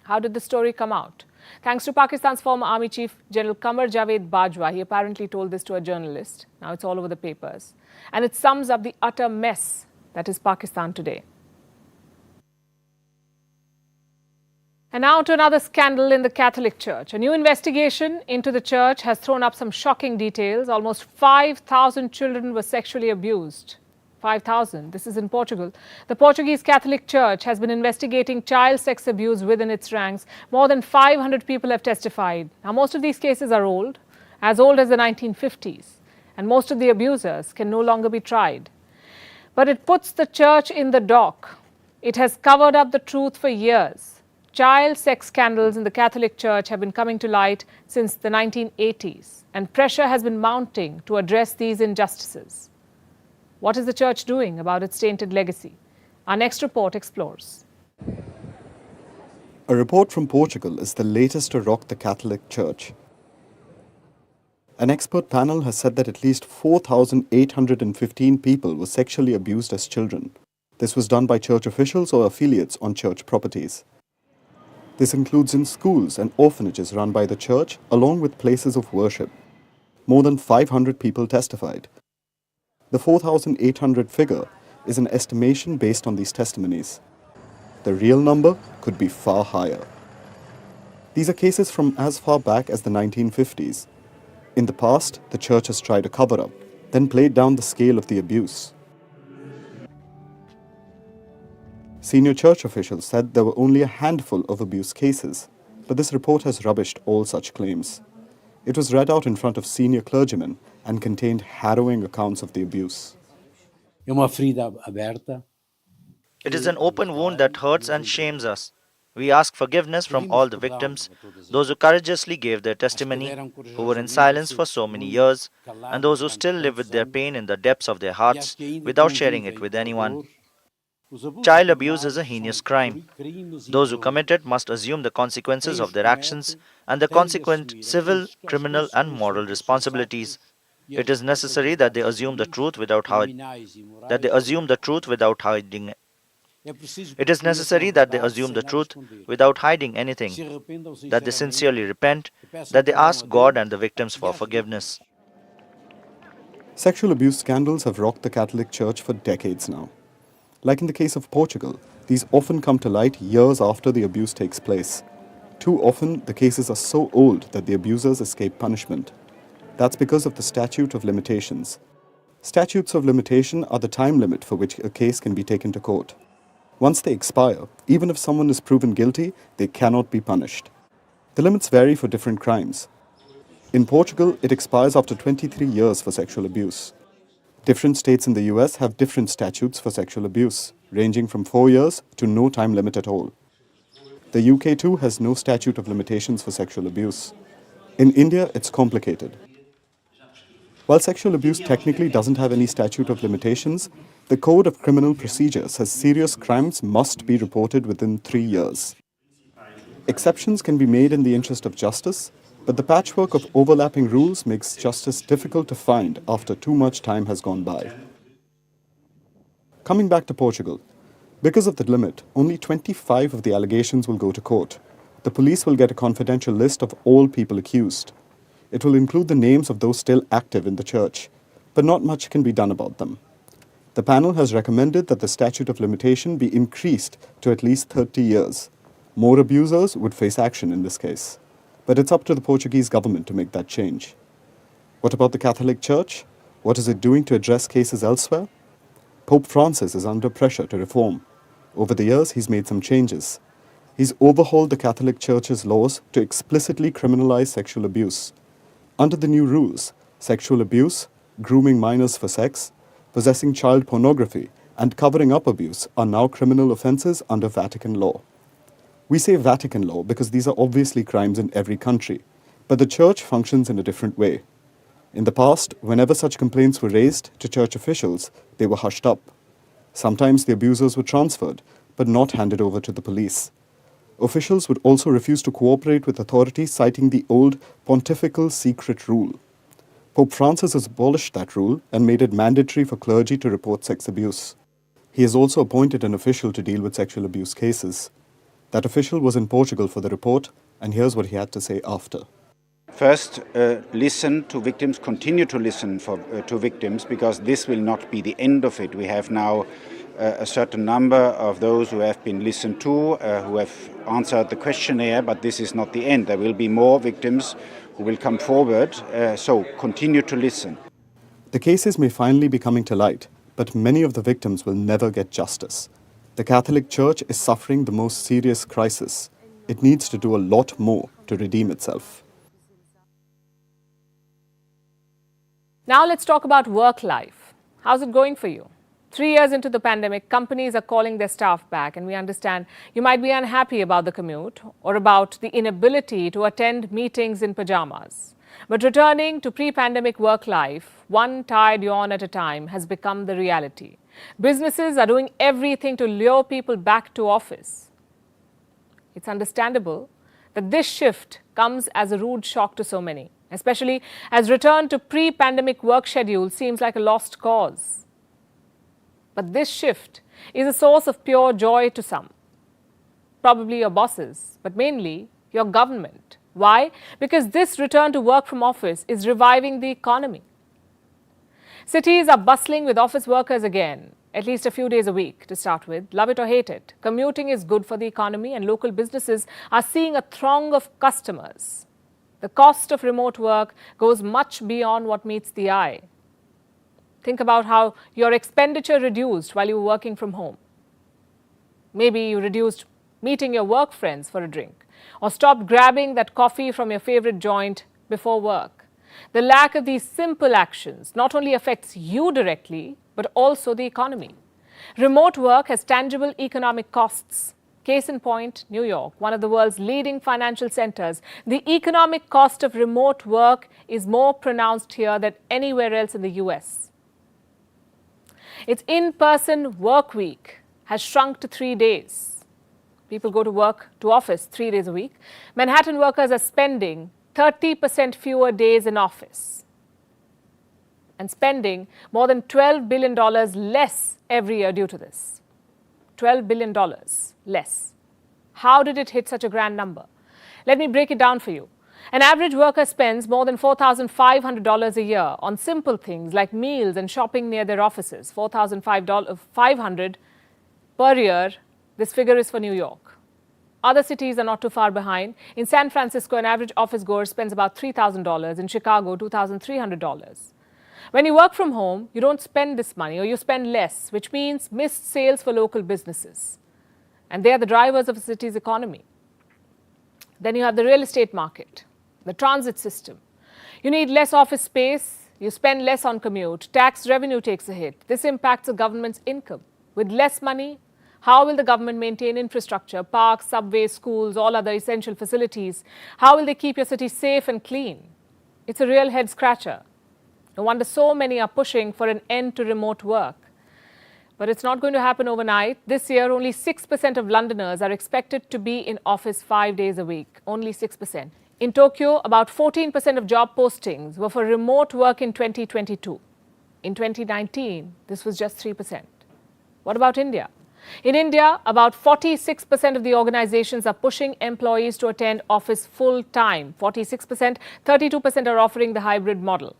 How did the story come out? Thanks to Pakistan's former Army Chief General Qamar Javed Bajwa, he apparently told this to a journalist. Now it's all over the papers. And it sums up the utter mess that is Pakistan today. And now to another scandal in the Catholic Church. A new investigation into the church has thrown up some shocking details. Almost 5,000 children were sexually abused. 5,000. This is in Portugal. The Portuguese Catholic Church has been investigating child sex abuse within its ranks. More than 500 people have testified. Now, most of these cases are old as the 1950s. And most of the abusers can no longer be tried. But it puts the church in the dock. It has covered up the truth for years. Child sex scandals in the Catholic Church have been coming to light since the 1980s. And pressure has been mounting to address these injustices. What is the church doing about its tainted legacy? Our next report explores. A report from Portugal is the latest to rock the Catholic Church. An expert panel has said that at least 4,815 people were sexually abused as children. This was done by church officials or affiliates on church properties. This includes in schools and orphanages run by the church, along with places of worship. More than 500 people testified. The 4,800 figure is an estimation based on these testimonies. The real number could be far higher. These are cases from as far back as the 1950s. In the past, the church has tried to cover up, then played down the scale of the abuse. Senior church officials said there were only a handful of abuse cases, but this report has rubbished all such claims. It was read out in front of senior clergymen and contained harrowing accounts of the abuse. It is an open wound that hurts and shames us. We ask forgiveness from all the victims, those who courageously gave their testimony, who were in silence for so many years, and those who still live with their pain in the depths of their hearts without sharing it with anyone. Child abuse is a heinous crime. Those who commit it must assume the consequences of their actions and the consequent civil, criminal, and moral responsibilities. It is necessary that they assume the truth without hiding it. It is necessary that they assume the truth without hiding anything, that they sincerely repent, that they ask God and the victims for forgiveness. Sexual abuse scandals have rocked the Catholic Church for decades now. Like in the case of Portugal, these often come to light years after the abuse takes place. Too often, the cases are so old that the abusers escape punishment. That's because of the statute of limitations. Statutes of limitation are the time limit for which a case can be taken to court. Once they expire, even if someone is proven guilty, they cannot be punished. The limits vary for different crimes. In Portugal, it expires after 23 years for sexual abuse. Different states in the US have different statutes for sexual abuse, ranging from 4 years to no time limit at all. The UK too has no statute of limitations for sexual abuse. In India, it's complicated. While sexual abuse technically doesn't have any statute of limitations, the Code of Criminal Procedure says serious crimes must be reported within 3 years. Exceptions can be made in the interest of justice, but the patchwork of overlapping rules makes justice difficult to find after too much time has gone by. Coming back to Portugal, because of the limit, only 25 of the allegations will go to court. The police will get a confidential list of all people accused. It will include the names of those still active in the church, but not much can be done about them. The panel has recommended that the statute of limitation be increased to at least 30 years. More abusers would face action in this case. But it's up to the Portuguese government to make that change. What about the Catholic Church? What is it doing to address cases elsewhere? Pope Francis is under pressure to reform. Over the years, he's made some changes. He's overhauled the Catholic Church's laws to explicitly criminalize sexual abuse. Under the new rules, sexual abuse, grooming minors for sex, possessing child pornography, and covering up abuse are now criminal offences under Vatican law. We say Vatican law because these are obviously crimes in every country, but the Church functions in a different way. In the past, whenever such complaints were raised to Church officials, they were hushed up. Sometimes the abusers were transferred, but not handed over to the police. Officials would also refuse to cooperate with authorities, citing the old pontifical secret rule. Pope Francis has abolished that rule and made it mandatory for clergy to report sex abuse. He has also appointed an official to deal with sexual abuse cases. That official was in Portugal for the report, and here's what he had to say after. First, listen to victims, continue to listen to victims, because this will not be the end of it. We have now a certain number of those who have been listened to, who have answered the questionnaire, but this is not the end. There will be more victims who will come forward, so continue to listen. The cases may finally be coming to light, but many of the victims will never get justice. The Catholic Church is suffering the most serious crisis. It needs to do a lot more to redeem itself. Now let's talk about work life. How's it going for you? 3 years into the pandemic, companies are calling their staff back, and we understand you might be unhappy about the commute or about the inability to attend meetings in pajamas. But returning to pre-pandemic work life, one tired yawn at a time, has become the reality. Businesses are doing everything to lure people back to office. It's understandable that this shift comes as a rude shock to so many, especially as return to pre-pandemic work schedule seems like a lost cause. But this shift is a source of pure joy to some. Probably your bosses, but mainly your government. Why? Because this return to work from office is reviving the economy. Cities are bustling with office workers again, at least a few days a week to start with. Love it or hate it, commuting is good for the economy, and local businesses are seeing a throng of customers. The cost of remote work goes much beyond what meets the eye. Think about how your expenditure reduced while you were working from home. Maybe you reduced meeting your work friends for a drink, or stopped grabbing that coffee from your favorite joint before work. The lack of these simple actions not only affects you directly, but also the economy. Remote work has tangible economic costs. Case in point, New York, one of the world's leading financial centers. The economic cost of remote work is more pronounced here than anywhere else in the US. Its in-person work week has shrunk to 3 days. People go to office 3 days a week. Manhattan workers are spending 30% fewer days in office and spending more than $12 billion less every year due to this. $12 billion less. How did it hit such a grand number? Let me break it down for you. An average worker spends more than $4,500 a year on simple things like meals and shopping near their offices. $4,500 per year. This figure is for New York. Other cities are not too far behind. In San Francisco, an average office goer spends about $3,000. In Chicago, $2,300. When you work from home, you don't spend this money, or you spend less, which means missed sales for local businesses. And they are the drivers of a city's economy. Then you have the real estate market, the transit system. You need less office space, you spend less on commute, tax revenue takes a hit. This impacts the government's income. With less money, how will the government maintain infrastructure, parks, subways, schools, all other essential facilities? How will they keep your city safe and clean? It's a real head scratcher. No wonder so many are pushing for an end to remote work. But it's not going to happen overnight. This year, only 6% of Londoners are expected to be in office 5 days a week. Only 6%. In Tokyo, about 14% of job postings were for remote work in 2022. In 2019, this was just 3%. What about India? In India, about 46% of the organizations are pushing employees to attend office full-time. 46%, 32% are offering the hybrid model.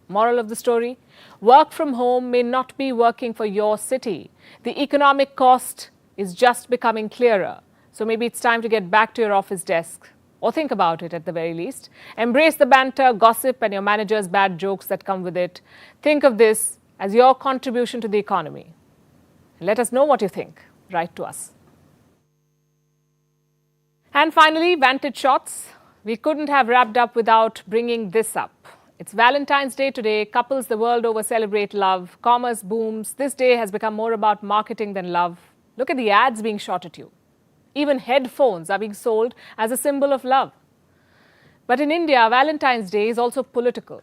Moral of the story, work from home may not be working for your city. The economic cost is just becoming clearer. So maybe it's time to get back to your office desk, or think about it at the very least. Embrace the banter, gossip, and your manager's bad jokes that come with it. Think of this as your contribution to the economy. Let us know what you think. Write to us. And finally, Vantage shots. We couldn't have wrapped up without bringing this up. It's Valentine's Day today. Couples the world over celebrate love. Commerce booms. This day has become more about marketing than love. Look at the ads being shot at you. Even headphones are being sold as a symbol of love. But in India, Valentine's Day is also political.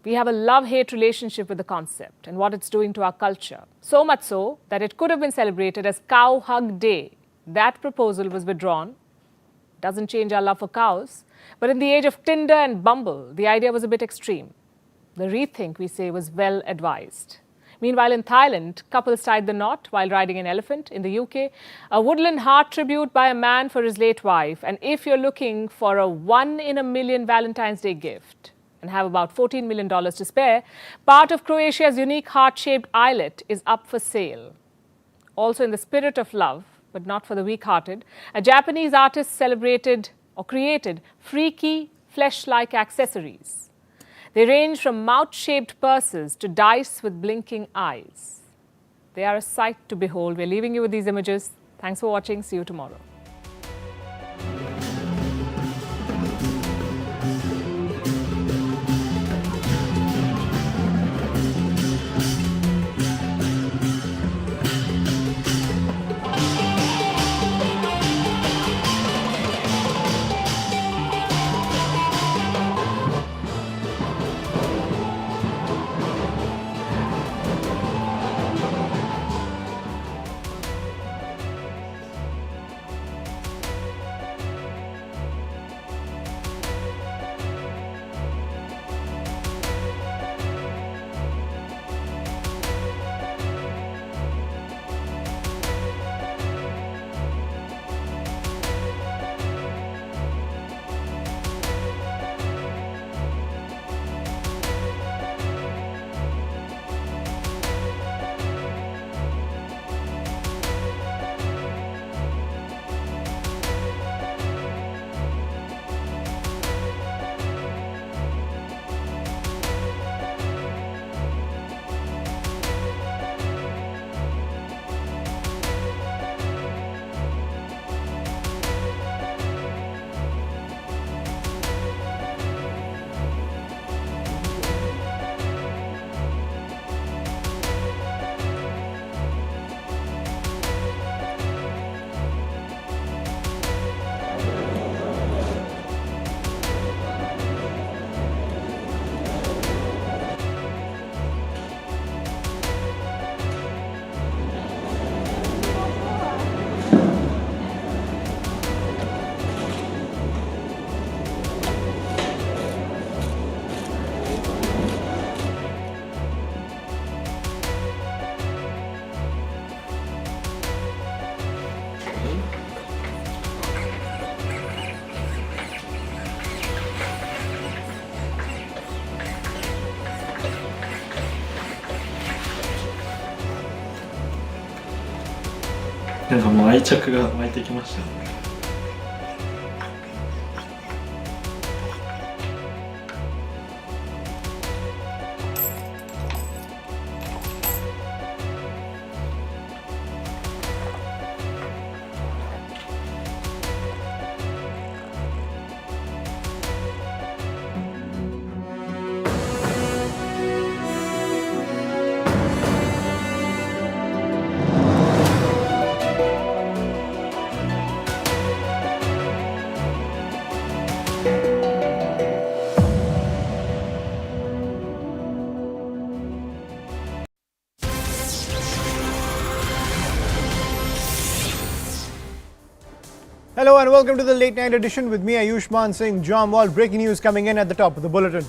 We have a love-hate relationship with the concept and what it's doing to our culture. So much so that it could have been celebrated as Cow Hug Day. That proposal was withdrawn. Doesn't change our love for cows. But in the age of Tinder and Bumble, the idea was a bit extreme. The rethink, we say, was well advised. Meanwhile, in Thailand, couples tied the knot while riding an elephant. In the UK, a woodland heart tribute by a man for his late wife. And if you're looking for a 1 in a million Valentine's Day gift and have about $14 million to spare, part of Croatia's unique heart-shaped islet is up for sale. Also in the spirit of love, but not for the weak-hearted, a Japanese artist celebrated or created freaky, flesh-like accessories. They range from mouth-shaped purses to dice with blinking eyes. They are a sight to behold. We're leaving you with these images. Thanks for watching. See you tomorrow.なんかもう愛着が湧いてきました。Hello and welcome to the late night edition with me Ayushman Singh Jamwal. Breaking news coming in at the top of the bulletin.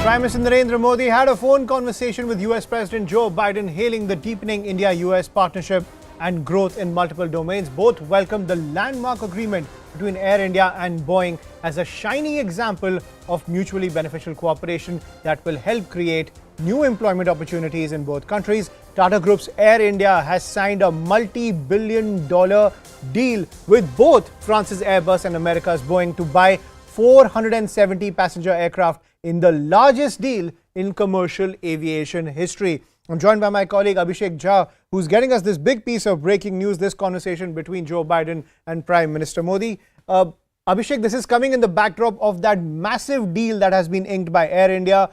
Prime Minister Narendra Modi had a phone conversation with US President Joe Biden, hailing the deepening India-US partnership and growth in multiple domains. Both welcomed the landmark agreement between Air India and Boeing as a shining example of mutually beneficial cooperation that will help create new employment opportunities in both countries. Tata Group's Air India has signed a multi-billion-dollar deal with both France's Airbus and America's Boeing to buy 470 passenger aircraft in the largest deal in commercial aviation history. I'm joined by my colleague Abhishek Jha, who's getting us this big piece of breaking news, this conversation between Joe Biden and Prime Minister Modi. Abhishek, this is coming in the backdrop of that massive deal that has been inked by Air India.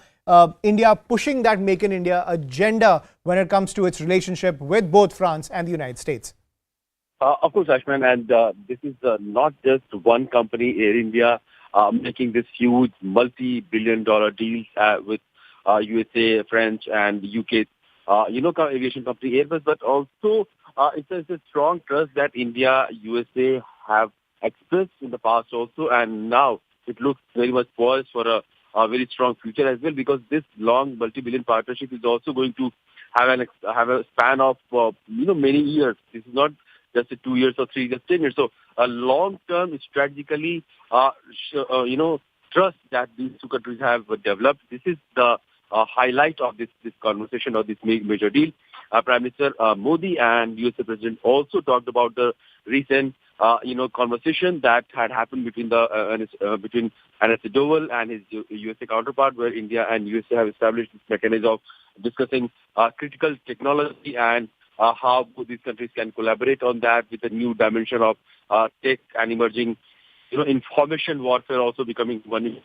India pushing that Make in India agenda when it comes to its relationship with both France and the United States. Of course, Ashman, and this is not just one company, Air India, making this huge multi-billion-dollar deals with USA, French, and UK, aviation company Airbus, but also it's a strong trust that India, USA have expressed in the past also, and now it looks very much poised for a very strong future as well, because this long multi-billion partnership is also going to have a span of many years. This is not just 2 years or 3 years, 10 years. So a long-term strategically trust that these two countries have developed. This is the highlight of this conversation or this major deal. Prime Minister Modi and USA President also talked about the recent conversation that had happened between between NSA Dowell and his USA counterpart, where India and USA have established this mechanism of discussing critical technology and how both these countries can collaborate on that, with a new dimension of tech and emerging, information warfare also becoming one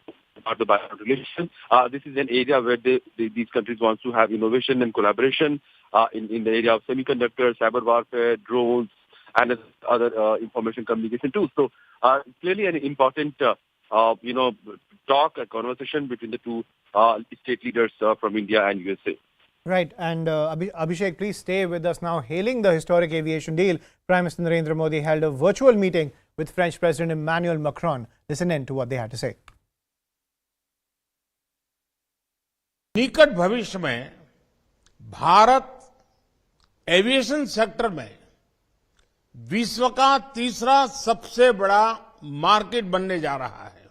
part of the bilateral relation. This is an area where these countries want to have innovation and collaboration in the area of semiconductors, cyber warfare, drones, and other information communication too. So clearly an important, talk, a conversation between the two state leaders from India and USA. Right, and Abhishek, please stay with us now. Hailing the historic aviation deal, Prime Minister Narendra Modi held a virtual meeting with French President Emmanuel Macron. Listen in to what they had to say. निकट भविष्य में Bharat aviation sector में विश्व का तीसरा सबसे बड़ा market बनने जा रहा है।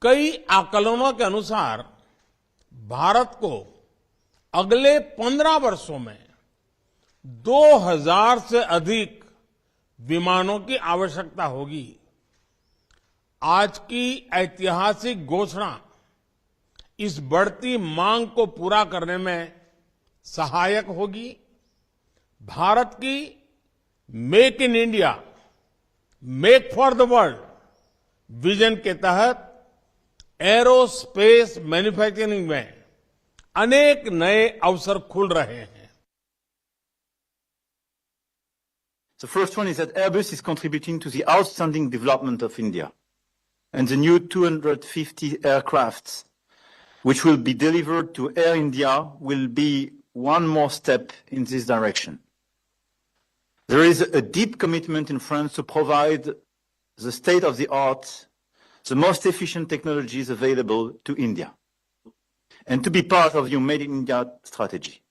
कई आकलनों के अनुसार भारत को अगले 15 वर्षों में 2000 से अधिक विमानों की आवश्यकता होगी। आज की ऐतिहासिक घोषणा इस बढ़ती मांग को पूरा करने में सहायक होगी। भारत की make in India, make for the world vision के तहत एरोस्पेस मैन्युफैक्चरिंग में अनेक नए अवसर खुल रहे हैं। The first one is that Airbus is contributing to the outstanding development of India, and the new 250 aircrafts which will be delivered to Air India will be one more step in this direction. There is a deep commitment in France to provide the state-of-the-art, the most efficient technologies available to India, and to be part of your Made in India strategy.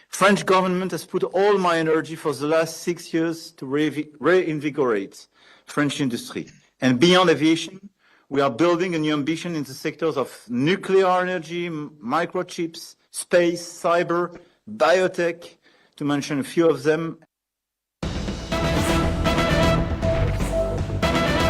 French government has put all my energy for the last 6 years to reinvigorate French industry. And beyond aviation, we are building a new ambition in the sectors of nuclear energy, microchips, space, cyber, biotech, to mention a few of them.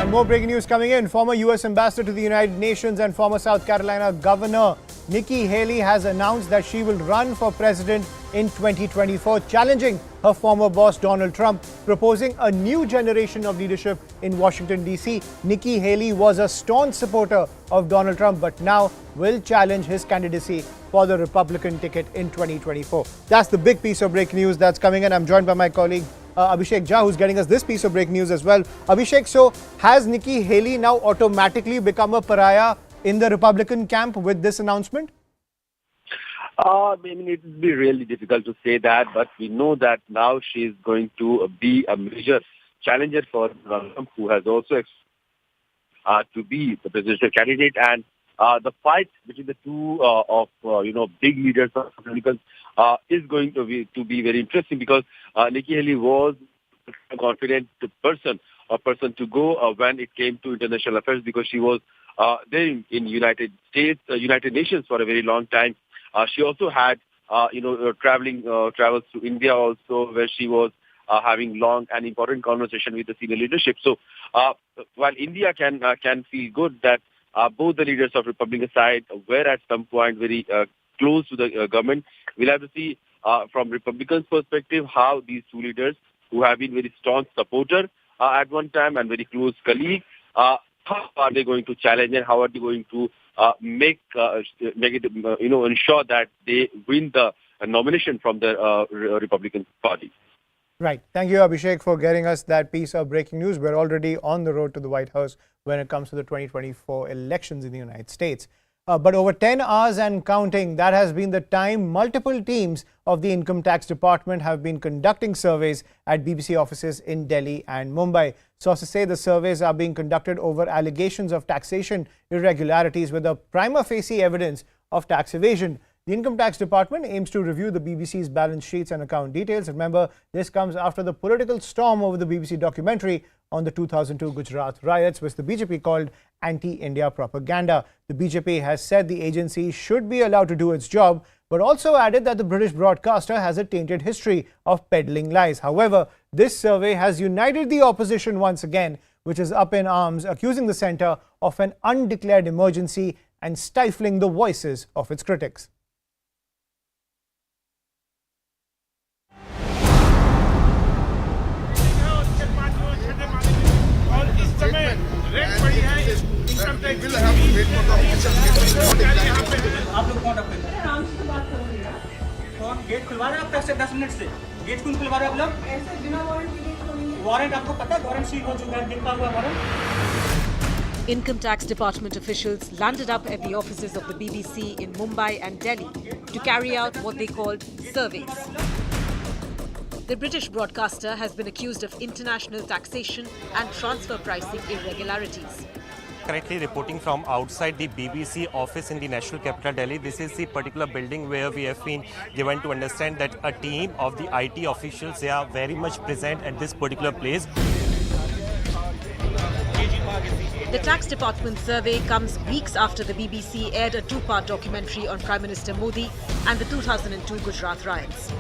And more breaking news coming in. Former US Ambassador to the United Nations and former South Carolina Governor Nikki Haley has announced that she will run for president in 2024, challenging her former boss Donald Trump, proposing a new generation of leadership in Washington, D.C. Nikki Haley was a staunch supporter of Donald Trump, but now will challenge his candidacy for the Republican ticket in 2024. That's the big piece of breaking news that's coming in. I'm joined by my colleague Abhishek Jha, who's getting us this piece of breaking news as well. Abhishek, so has Nikki Haley now automatically become a pariah in the Republican camp with this announcement? I mean, it would be really difficult to say that, but we know that now she is going to be a major challenger for Trump, who has also to be the presidential candidate. And the fight between the two big leaders of Republicans is going to be very interesting, because Nikki Haley was a confident person to go when it came to international affairs, because she was there in United Nations for a very long time. She also had, travels to India also, where she was having long and important conversation with the senior leadership. So, while India can feel good that both the leaders of Republican side were at some point very close to the government, we'll have to see from Republicans' perspective, how these two leaders, who have been very staunch supporters at one time and very close colleagues, how are they going to challenge and how are they going to make it, ensure that they win the nomination from the Republican Party. Right. Thank you, Abhishek, for getting us that piece of breaking news. We're already on the road to the White House when it comes to the 2024 elections in the United States. But over 10 hours and counting, that has been the time multiple teams of the Income Tax Department have been conducting surveys at BBC offices in Delhi and Mumbai. Sources say the surveys are being conducted over allegations of taxation irregularities with a prima facie evidence of tax evasion. The Income Tax Department aims to review the BBC's balance sheets and account details. Remember, this comes after the political storm over the BBC documentary on the 2002 Gujarat riots, which the BJP called anti-India propaganda. The BJP has said the agency should be allowed to do its job, but also added that the British broadcaster has a tainted history of peddling lies. However, this survey has united the opposition once again, which is up in arms, accusing the centre of an undeclared emergency and stifling the voices of its critics. आप लोग कौन रखते हैं? कौन gate खुलवा रहे हैं आप तक से 10 मिनट से? गेट क्यों खुलवा रहे हैं आप लोग? ऐसे बिना वारंट वारंट आपको पता है वारंट सील हो चुका है, कितना हुआ warrant? Income Tax Department officials landed up at the offices of the BBC in Mumbai and Delhi to carry out what they called surveys. The British broadcaster has been accused of international taxation and transfer pricing irregularities. Currently reporting from outside the BBC office in the national capital Delhi. This is the particular building where we have been given to understand that a team of the IT officials, they are very much present at this particular place. The tax department survey comes weeks after the BBC aired a two-part documentary on Prime Minister Modi and the 2002 Gujarat riots.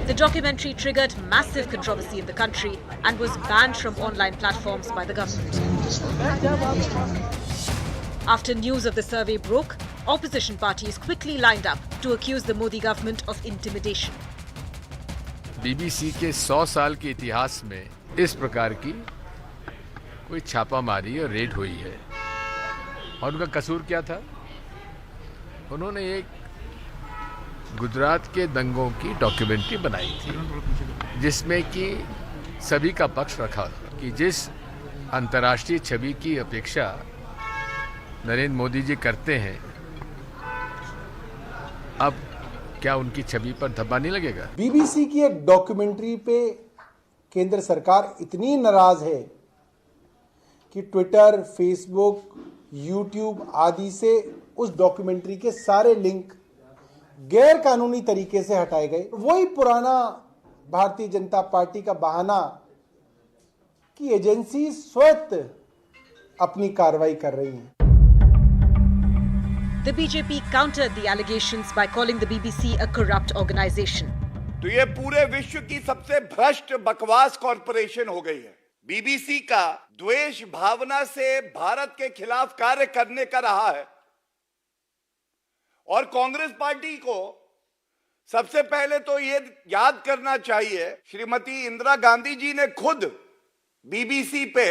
The documentary triggered massive controversy in the country and was banned from online platforms by the government. After news of the survey broke, opposition parties quickly lined up to accuse the Modi government of intimidation. BBC के 100 साल के इतिहास में इस प्रकार की कोई छापामारी और रेड हुई है और उनका कसूर क्या था? उन्होंने एक गुजरात के दंगों की डॉक्यूमेंट्री बनाई थी जिसमें कि सभी का पक्ष रखा कि जिस अंतर्राष्ट्रीय छवि की अपेक्षा नरेंद्र मोदी जी करते हैं, अब क्या उनकी छवि पर धब्बा नहीं लगेगा? बीबीसी की एक डॉक्यूमेंट्री पे केंद्र सरकार इतनी नाराज है कि ट्विटर, फेसबुक, यूट्यूब आदि से उस डॉक्यूमेंट्री के सारे लिंक गैर कानूनी तरीके से हटाए गए। वही पुराना भारतीय जनता पार्टी का बहाना कि एजेंसी स्वतः अपनी कार्रवाई कर रही है। The BJP countered the allegations by calling the BBC a corrupt organization. तो ये पूरे विश्व की सबसे भ्रष्ट बकवास कॉरपोरेशन हो गई है। बीबीसी का द्वेष भावना से भारत के खिलाफ कार्य करने का रहा है और कांग्रेस पार्टी को सबसे पहले तो ये याद करना चाहिए, श्रीमती इंदिरा गांधी जी ने खुद बीबीसी पे